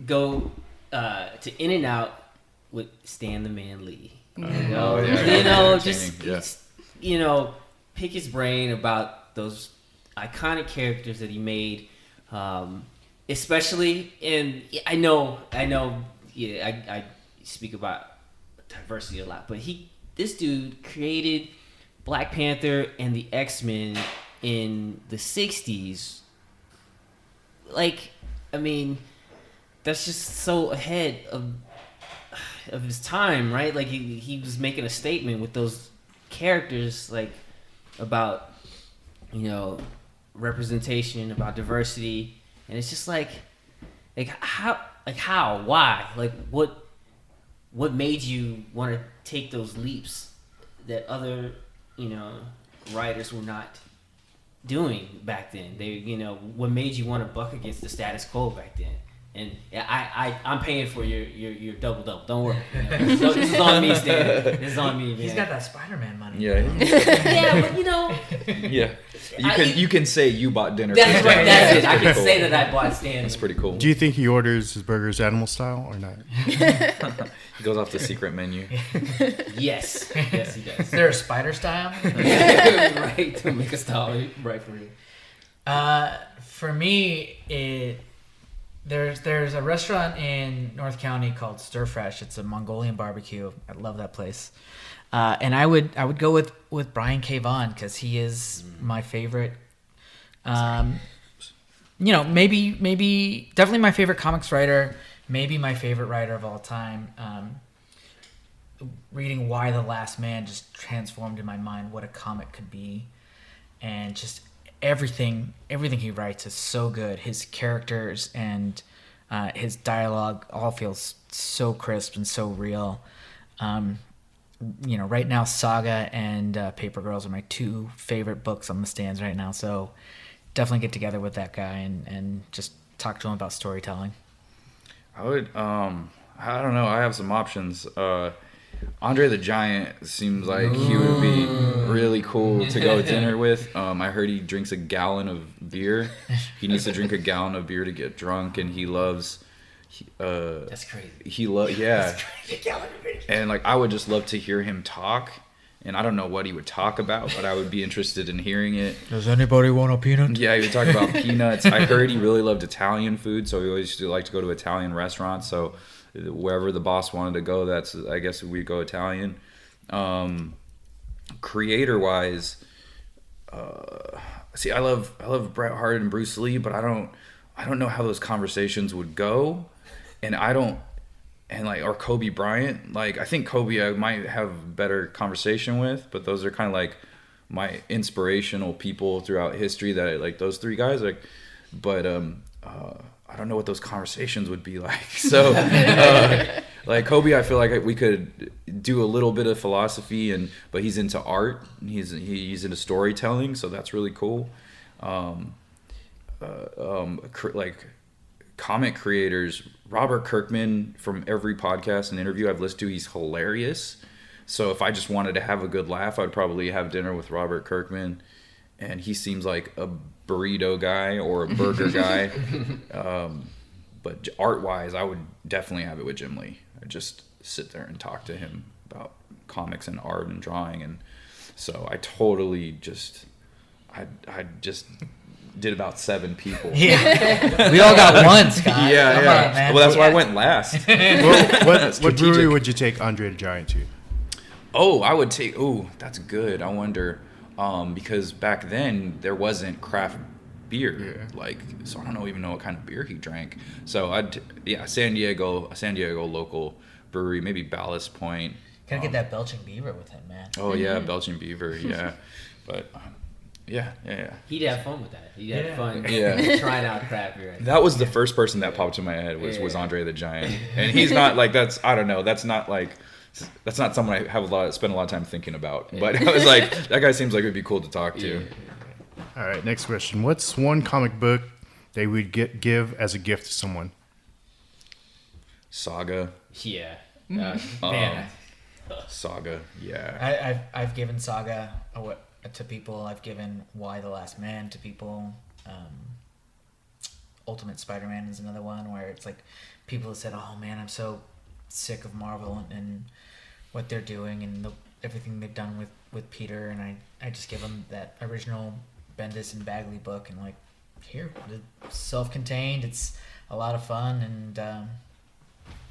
go to In-N-Out with Stan the Man Lee. Oh, You know, Entertaining, just you know, pick his brain about those iconic characters that he made, especially. And I know, yeah, I speak about diversity a lot, but this dude created Black Panther and the X-Men in the 60s. Like, I mean, that's just so ahead of his time, right? Like he was making a statement with those characters, like about, you know, representation, about diversity, and it's just like how, why, like what made you want to take those leaps that other, you know, writers were not doing back then? They, you know, what made you want to buck against the status quo back then? And I'm paying for your double. Don't worry. So this is on me, Stan. This is on me, man. He's got that Spider-Man money. Yeah. Yeah, but you know. Yeah. You can say you bought dinner. That's for right. him. That's it. I pretty can cool. say that I bought Stan. That's pretty cool. Do you think he orders his burgers animal style or not? He goes off the secret menu. Yes. Yes, he does. Is there a spider style? Right, to make a style right for you. For me, there's a restaurant in North County called Stir Fresh. It's a Mongolian barbecue. I love that place. And I would go with Brian K. Vaughan because he is my favorite. You know, maybe definitely my favorite comics writer. Maybe my favorite writer of all time. Reading Why the Last Man just transformed in my mind what a comic could be, and just everything he writes is so good. His characters and his dialogue all feels so crisp and so real. You know, right now Saga and Paper Girls are my two favorite books on the stands right now. So definitely get together with that guy and just talk to him about storytelling. I would. I don't know. I have some options. Andre the Giant seems like he would be really cool to go to dinner with. I heard he drinks a gallon of beer. He needs to drink a gallon of beer to get drunk, and he loves. That's crazy. Yeah. And like I would just love to hear him talk. And I don't know what he would talk about, but I would be interested in hearing it. Does anybody want a peanut? Yeah, he would talk about peanuts. I heard he really loved Italian food, so he always used to like to go to Italian restaurants. So wherever the boss wanted to go, I guess we'd go Italian. Creator-wise, see, I love Bret Hart and Bruce Lee, but I don't know how those conversations would go, or Kobe Bryant. Like, I think Kobe I might have a better conversation with, but those are kind of like my inspirational people throughout history that like those three guys. Like, but I don't know what those conversations would be like. So, like Kobe, I feel like we could do a little bit of philosophy, but he's into art. He's into storytelling, so that's really cool. Like comic creators, Robert Kirkman, from every podcast and interview I've listened to, he's hilarious. So if I just wanted to have a good laugh, I'd probably have dinner with Robert Kirkman, and he seems like a burrito guy or a burger guy. But art-wise, I would definitely have it with Jim Lee. I'd just sit there and talk to him about comics and art and drawing, and so I totally just, I'd just did about 7 people. Yeah, we all got one, Scott. Yeah, Come yeah. on, man. Well, that's why I went last. What brewery would you take Andre the Giant to? Oh, I would take. Oh, that's good. I wonder, because back then there wasn't craft beer. Like, so I don't even know what kind of beer he drank. So San Diego local brewery, maybe Ballast Point. Gotta get that Belching Beaver with him, man. Oh yeah, Belgian Beaver. Yeah, but yeah. He'd have fun with that. He'd have fun. Yeah. Trying out craft beer. That was the first person that popped in my head was Andre the Giant, and he's not like that's. I don't know. That's not someone I have spend a lot of time thinking about. But I was like, that guy seems like it'd be cool to talk to. All right, next question. What's one comic book they would give as a gift to someone? Saga. Yeah. Man. Saga. Yeah. I've given Saga to people. I've given Why the Last Man to people. Ultimate Spider-Man is another one where it's like people have said, "Oh man, I'm so sick of Marvel and what they're doing and everything they've done with Peter," and I just give them that original Bendis and Bagley book and like, here, it's self-contained. It's a lot of fun and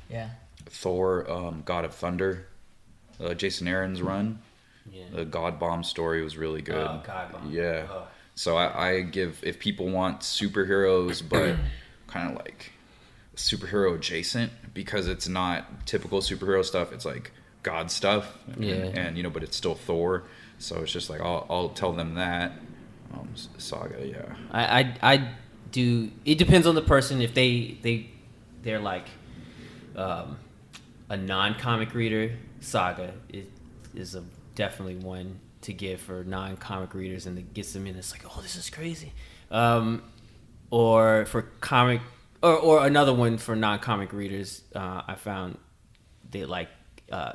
yeah. Thor, God of Thunder, Jason Aaron's run. Yeah. The God Bomb story was really good. Oh, God Bomb. Yeah. Oh. So I give, if people want superheroes, but kind of like superhero adjacent, because it's not typical superhero stuff. It's like God stuff. Yeah. And but it's still Thor. So it's just like, I'll tell them that. Saga, yeah. I do. It depends on the person. If they're like a non-comic reader, Saga is definitely one to give for non-comic readers, and it gets them in. It's like, oh, this is crazy. Or for comic, or another one for non-comic readers. I found they like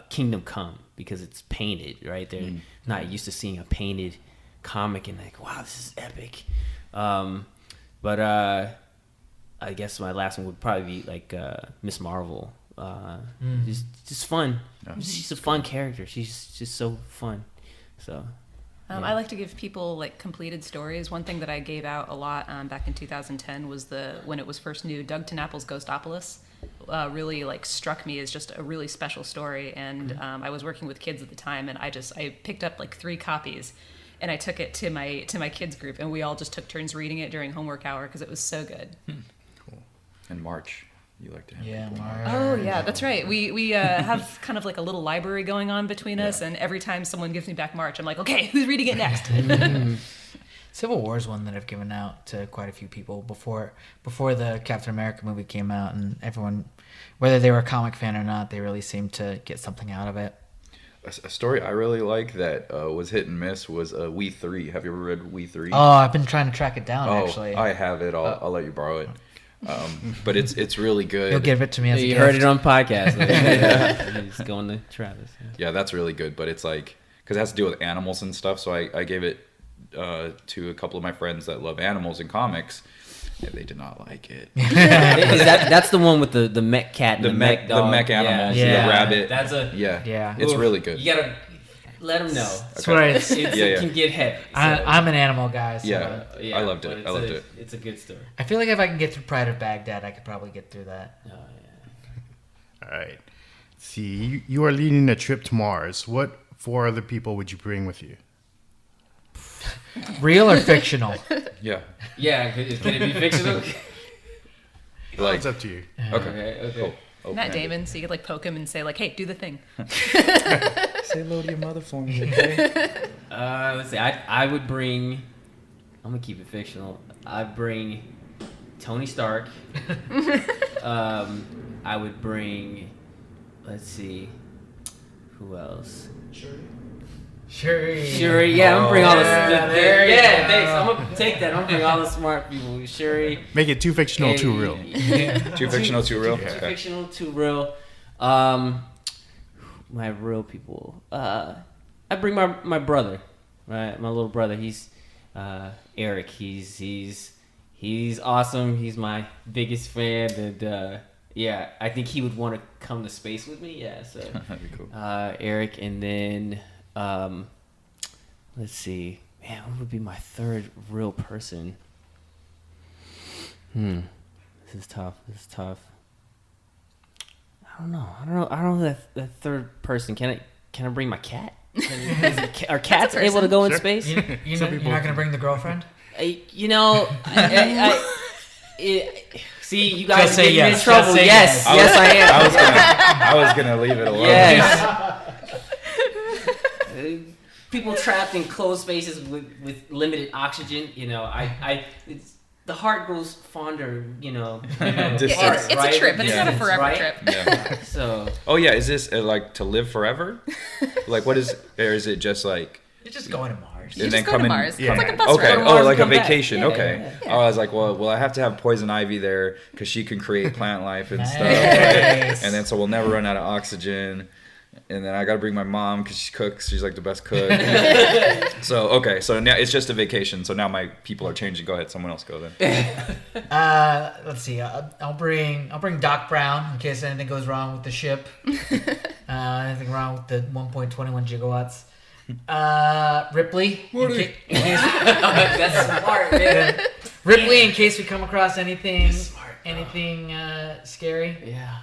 Kingdom Come because it's painted, right? They're not used to seeing a painted comic and like, wow, this is epic. But I guess my last one would probably be like Miss Marvel. Just fun. She's a fun character. She's just so fun. So I like to give people like completed stories. One thing that I gave out a lot back in 2010 was when it was first new, Doug TenNapel's Ghostopolis really like struck me as just a really special story. And I was working with kids at the time, and I picked up like 3 copies, and I took it to my kids group, and we all just took turns reading it during homework hour because it was so good. Cool. And March. You like to have people. Oh yeah, that's right. We have kind of like a little library going on between us, and every time someone gives me back March, I'm like, okay, who's reading it next? Civil War is one that I've given out to quite a few people before the Captain America movie came out, and everyone, whether they were a comic fan or not, they really seemed to get something out of it. A story I really like that was hit and miss was We 3. Have you ever read We 3? Oh, I've been trying to track it down, actually. I have it. I'll let you borrow it. But it's really good. You'll give it to me as a gift. You heard it on podcast. He's going to Travis. Yeah, that's really good. But it's like, because it has to do with animals and stuff. So I gave it to a couple of my friends that love animals and comics. And they did not like it. That's the one with the mech cat and the mech dog. The mech animals, the rabbit. Yeah. It's really good. You gotta let them know. That's right. It can get heavy. So. I'm an animal guy. So. Yeah, I loved it. It's a good story. I feel like if I can get through Pride of Baghdad, I could probably get through that. Oh, yeah. All right. See, you are leading a trip to Mars. What 4 other people would you bring with you? Real or fictional? Yeah. Yeah, can it be fictional? Like, It's up to you. Okay. Cool. Matt Damon, so you could like poke him and say like, hey, do the thing. Say hello to your mother for me, okay? Let's see. I would bring. I'm gonna keep it fictional. I'd bring Tony Stark. I would bring. Let's see. Who else? Shuri. Yeah, I'm gonna bring all the. Thanks. I'm gonna take that. I'm gonna bring all the smart people. Shuri. Make it too fictional, too real. Too fictional, too real. Too fictional, too real. My real people. I bring my brother, right? My little brother. He's Eric. He's awesome. He's my biggest fan, and I think he would want to come to space with me. Yeah, so That'd be cool. Eric, and then let's see, man, what would be my third real person? This is tough. I don't know that third person. Can I bring my cat? Are cats able to go in space? You're not going to bring the girlfriend? See, you guys say are getting yes. in trouble. Just say Yes, yes, I am. I was gonna leave it alone. Yes. People trapped in closed spaces with limited oxygen. The heart grows fonder. Distance. It's right? a trip, but it's not a forever Right? trip. Yeah. So. Oh yeah, is this like to live forever? Like what is? Or is it just like? You're just going to Mars. You And just then go to come in- Mars. Yeah. It's like a bus Okay. ride. Oh, like a come back. vacation. Yeah, Okay. yeah. Oh, I was like, well, I have to have poison ivy there because she can create plant life and stuff. Nice. Right? And then so we'll never run out of oxygen. And then I got to bring my mom because she cooks. She's like the best cook. So okay. So now it's just a vacation. So now my people are changing. Go ahead. Someone else go then. Let's see. I'll bring Doc Brown in case anything goes wrong with the ship. Anything wrong with the 1.21 gigawatts. Ripley. That's smart, man. Ripley, in case we come across anything scary. Yeah.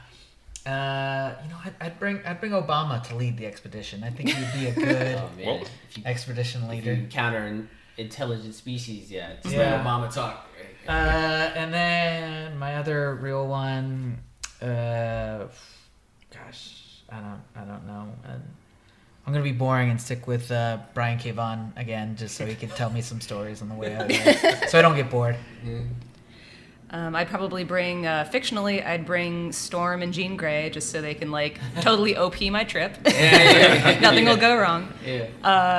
I'd bring Obama to lead the expedition. I think he'd be a good Oh man. Well, If you expedition leader. encounter an intelligent species, just Yeah. let Obama talk. And then my other real one, I don't know. I'm gonna be boring and stick with Brian K. Vaughan again, just so he can tell me some stories on the way out there, so I don't get bored. I'd probably bring, fictionally, I'd bring Storm and Jean Grey just so they can, totally OP my trip. Nothing will go wrong. Yeah.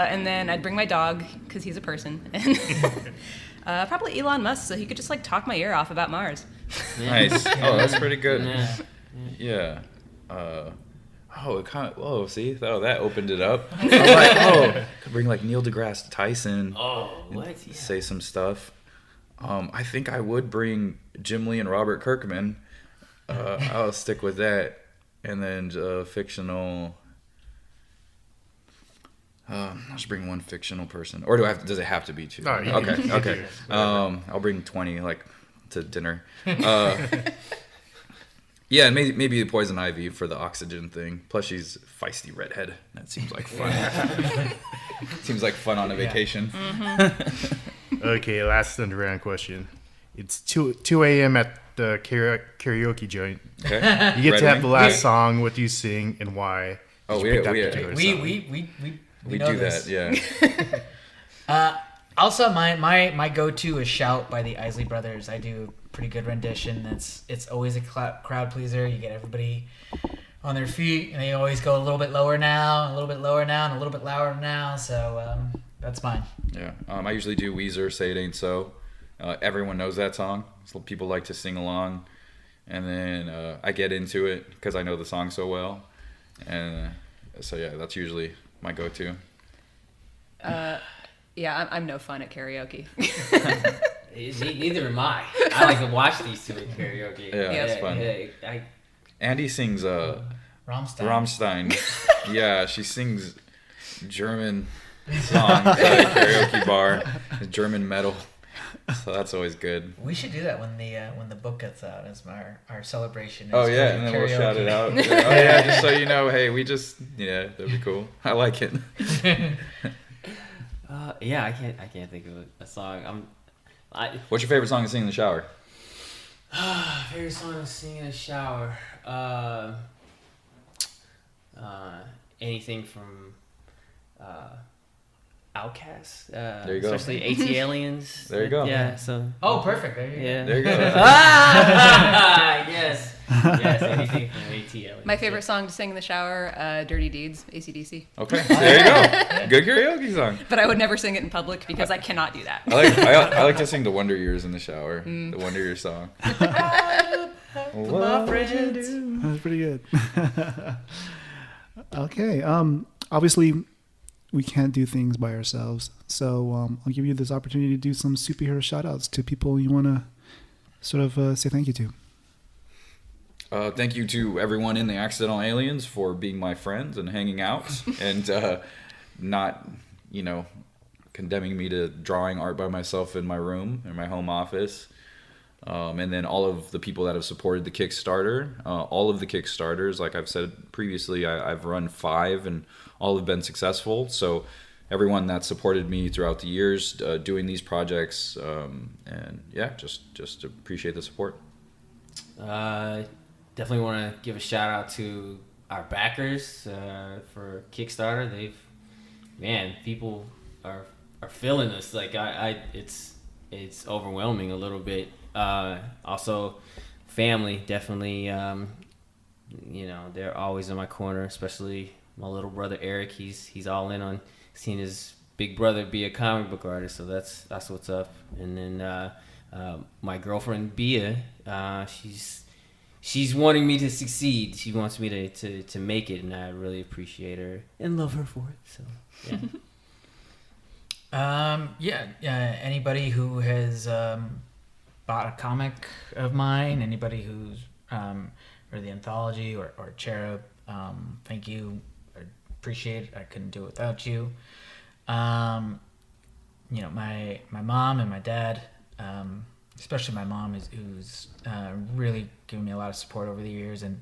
And then I'd bring my dog, because he's a person. And probably Elon Musk, so he could just, talk my ear off about Mars. Nice. Oh, that's pretty good. Yeah. Yeah. See, that opened it up. I'm like, could bring like Neil deGrasse Tyson. Oh, what? Yeah. Say some stuff. I think I would bring Jim Lee and Robert Kirkman. I'll stick with that, and then fictional. I'll just bring one fictional person, or does it have to be two? No, you can Okay. do it. I'll bring 20 to dinner. Yeah, and maybe the poison ivy for the oxygen thing. Plus, she's a feisty redhead. That seems like fun. Seems like fun on a vacation. Okay, last underground question. It's 2 a.m. at the karaoke joint. Okay. You get to have the last Wait. song, what you sing, and why. Oh, Just we pick that do particular song. We know do this. that, yeah. Also, my go-to is "Shout" by the Isley Brothers. I do a pretty good rendition. It's always a crowd pleaser. You get everybody on their feet, and they always go a little bit lower now, a little bit lower now, and a little bit louder now. So that's mine. Yeah. I usually do Weezer, "Say It Ain't So." Everyone knows that song, so people like to sing along, and then I get into it because I know the song so well, and so yeah, that's usually my go-to. Yeah, I'm no fun at karaoke. Neither am I. I like to watch these two in karaoke. Yeah, it's fun. Andy sings Rammstein. Rammstein. Yeah, she sings German songs at a karaoke bar, German metal. So that's always good. We should do that when the book gets out as our celebration. Oh is yeah, for and then we'll karaoke. shout it out. Oh yeah, just so you know, hey, that'd be cool. I like it. Yeah, I can't think of a song. What's your favorite song to sing in the shower? Favorite song to sing in the shower. Anything from Outkast. There you go. Especially AT Aliens. There you go. Yeah. So. Oh, perfect. There you go. Yeah. There you go. Yes. Yes. Anything from AT Aliens. My favorite song to sing in the shower, Dirty Deeds, AC/DC. Okay, there you go. Good karaoke song. But I would never sing it in public because I cannot do that. I like to sing the Wonder Years in the shower. The Wonder Years song. My friends. That's pretty good. Okay. Obviously, we can't do things by ourselves. So I'll give you this opportunity to do some superhero shout-outs to people you want to sort of say thank you to. Thank you to everyone in the Accidental Aliens for being my friends and hanging out and not, condemning me to drawing art by myself in my room, in my home office. And then all of the people that have supported the Kickstarter, all of the Kickstarters, like I've said previously, I've run 5 and all have been successful. So everyone that supported me throughout the years doing these projects, and yeah, just appreciate the support. Definitely want to give a shout out to our backers for Kickstarter. People are feeling us. Like it's overwhelming a little bit. Also, family definitely. They're always in my corner, especially my little brother Eric. He's all in on seeing his big brother be a comic book artist. So that's what's up. And then my girlfriend Bia, she's wanting me to succeed. She wants me to make it, and I really appreciate her and love her for it. So yeah. Anybody who has bought a comic of mine, anybody who's or the anthology or Cherub, thank you. I appreciate it. I couldn't do it without you. My mom and my dad, especially my mom, who's really given me a lot of support over the years, and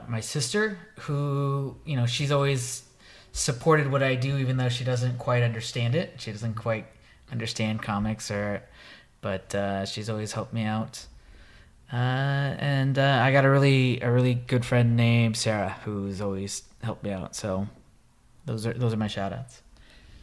my sister, who she's always supported what I do, even though she doesn't quite understand it. She doesn't quite understand comics, but she's always helped me out. And I got a really good friend named Sarah, who's always helped me out. So those are my shout outs.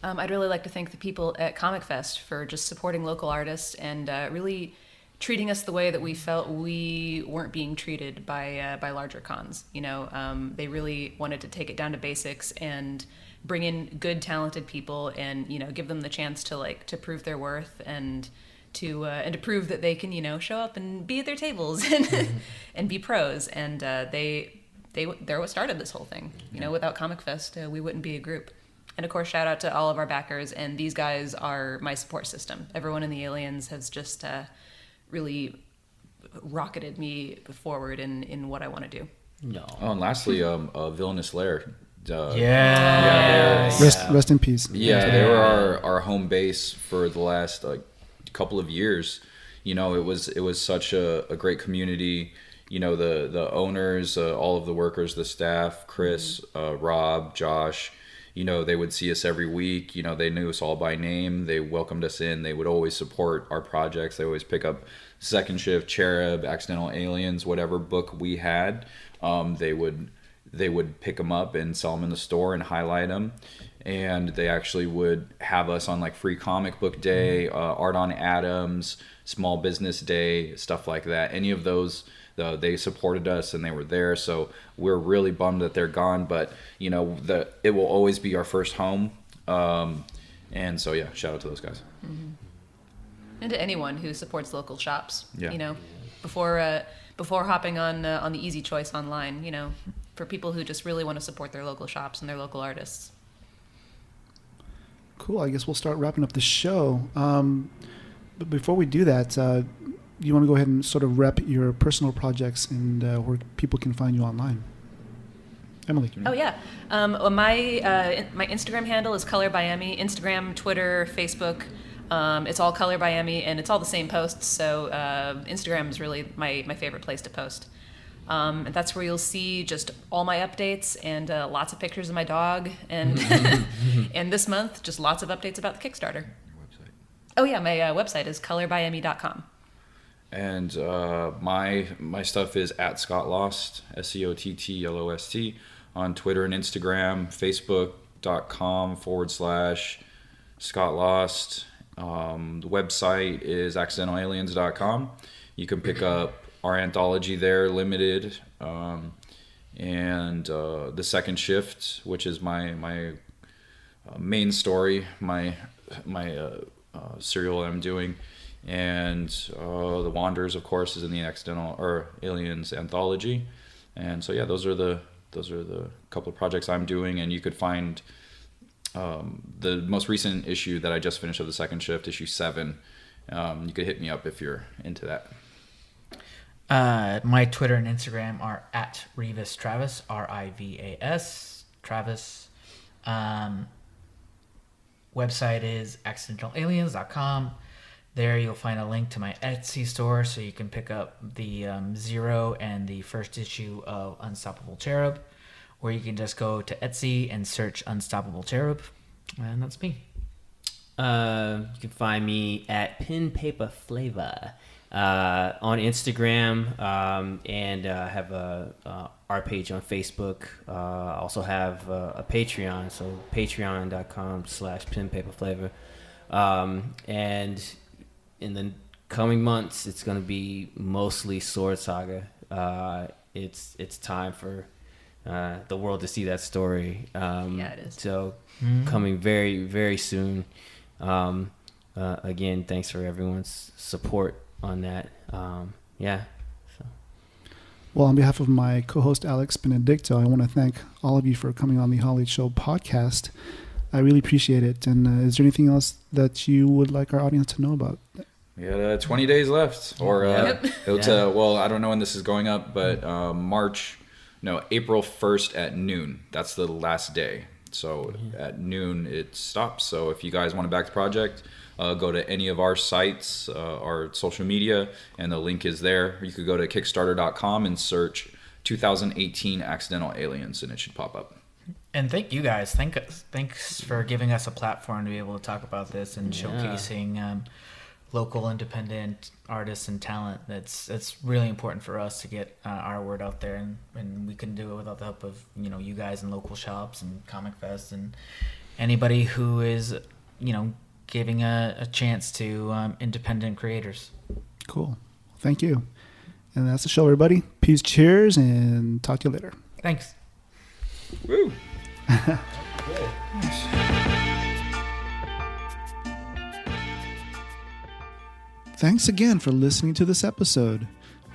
I'd really like to thank the people at Comic Fest for just supporting local artists and really treating us the way that we felt we weren't being treated by larger cons. They really wanted to take it down to basics and bring in good, talented people, and give them the chance to prove their worth and to prove that they can show up and be at their tables and be pros. And they're what started this whole thing. Without Comic Fest, we wouldn't be a group. And of course, shout out to all of our backers. And these guys are my support system. Everyone in the Aliens has just really rocketed me forward in what I want to do. No. Oh, and lastly, Villainous Lair. Rest in peace. Yeah, they were our home base for the last couple of years. It was such a great community. The owners, all of the workers, the staff, Chris, Rob, Josh. They would see us every week. They knew us all by name. They welcomed us in. They would always support our projects. They always pick up Second Shift, Cherub, Accidental Aliens, whatever book we had. They would pick them up and sell them in the store and highlight them. And they actually would have us on free comic book day, Art on Adams, Small Business Day, stuff like that. Any of those, they supported us and they were there. So we're really bummed that they're gone, but it will always be our first home. And so yeah, shout out to those guys. Mm-hmm. And to anyone who supports local shops. Yeah. Before hopping on the easy choice online. For people who just really want to support their local shops and their local artists. Cool. I guess we'll start wrapping up the show. But before we do that, you want to go ahead and sort of rep your personal projects and where people can find you online. Emily. Oh yeah, my Instagram handle is Color by Emmy. Instagram, Twitter, Facebook, it's all Color by Emmy, and it's all the same posts. So Instagram is really my favorite place to post. And that's where you'll see just all my updates and lots of pictures of my dog, and and this month just lots of updates about the Kickstarter. Website. Oh yeah, my website is colorbyemmy.com. And my stuff is at Scott Lost, SCOTTLOST, on Twitter and Instagram, Facebook.com/Scott Lost. The website is accidentalaliens.com. You can pick up our anthology there, limited, and the Second Shift, which is my main story, my serial that I'm doing, and the Wanderers, of course, is in the Aliens anthology. And so yeah, those are the couple of projects I'm doing, and you could find the most recent issue that I just finished of the Second Shift, issue 7. You could hit me up if you're into that. My Twitter and Instagram are at Rivas Travis, RIVAS Travis. Website is accidentalaliens.com. There you'll find a link to my Etsy store so you can pick up the Zero and the first issue of Unstoppable Cherub, or you can just go to Etsy and search Unstoppable Cherub, and that's me. You can find me at Pen Paper Flavor on Instagram, and have a art page on Facebook. Also have a Patreon, so patreon.com/penpaperflavor. And in the coming months, it's going to be mostly Sword Saga. It's time for the world to see that story. Yeah, it is. So coming very, very soon. Again, thanks for everyone's support on that. Yeah. So. Well, on behalf of my co-host Alex Benedicto, I want to thank all of you for coming on the Holly Show podcast. I really appreciate it. And is there anything else that you would like our audience to know about? We had 20 days left, or well, I don't know when this is going up, but April 1st at noon. That's the last day. So at noon it stops. So if you guys want to back the project, go to any of our sites, our social media, and the link is there. You could go to Kickstarter.com and search 2018 Accidental Aliens, and it should pop up. And thank you guys. Thanks for giving us a platform to be able to talk about this and showcasing local independent artists and talent. That's really important for us to get our word out there, and we couldn't do it without the help of you guys and local shops and Comic Fest and anybody who is giving a chance to independent creators. Cool. Thank you. And that's the show, everybody. Peace, cheers, and talk to you later. Thanks. Woo! Thanks again for listening to this episode.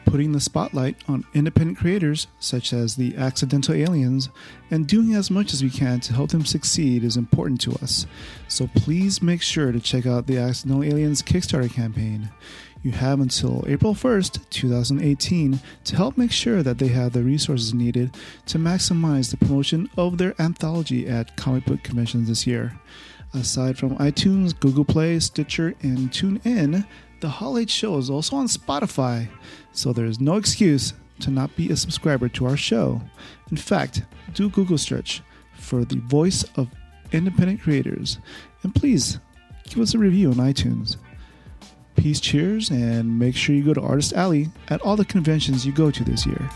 Putting the spotlight on independent creators such as the Accidental Aliens and doing as much as we can to help them succeed is important to us. So please make sure to check out the Accidental Aliens Kickstarter campaign. You have until April 1st, 2018 to help make sure that they have the resources needed to maximize the promotion of their anthology at comic book conventions this year. Aside from iTunes, Google Play, Stitcher, and TuneIn, the Hall H Show is also on Spotify, so there is no excuse to not be a subscriber to our show. In fact, do Google search for the voice of independent creators, and please give us a review on iTunes. Peace, cheers, and make sure you go to Artist Alley at all the conventions you go to this year.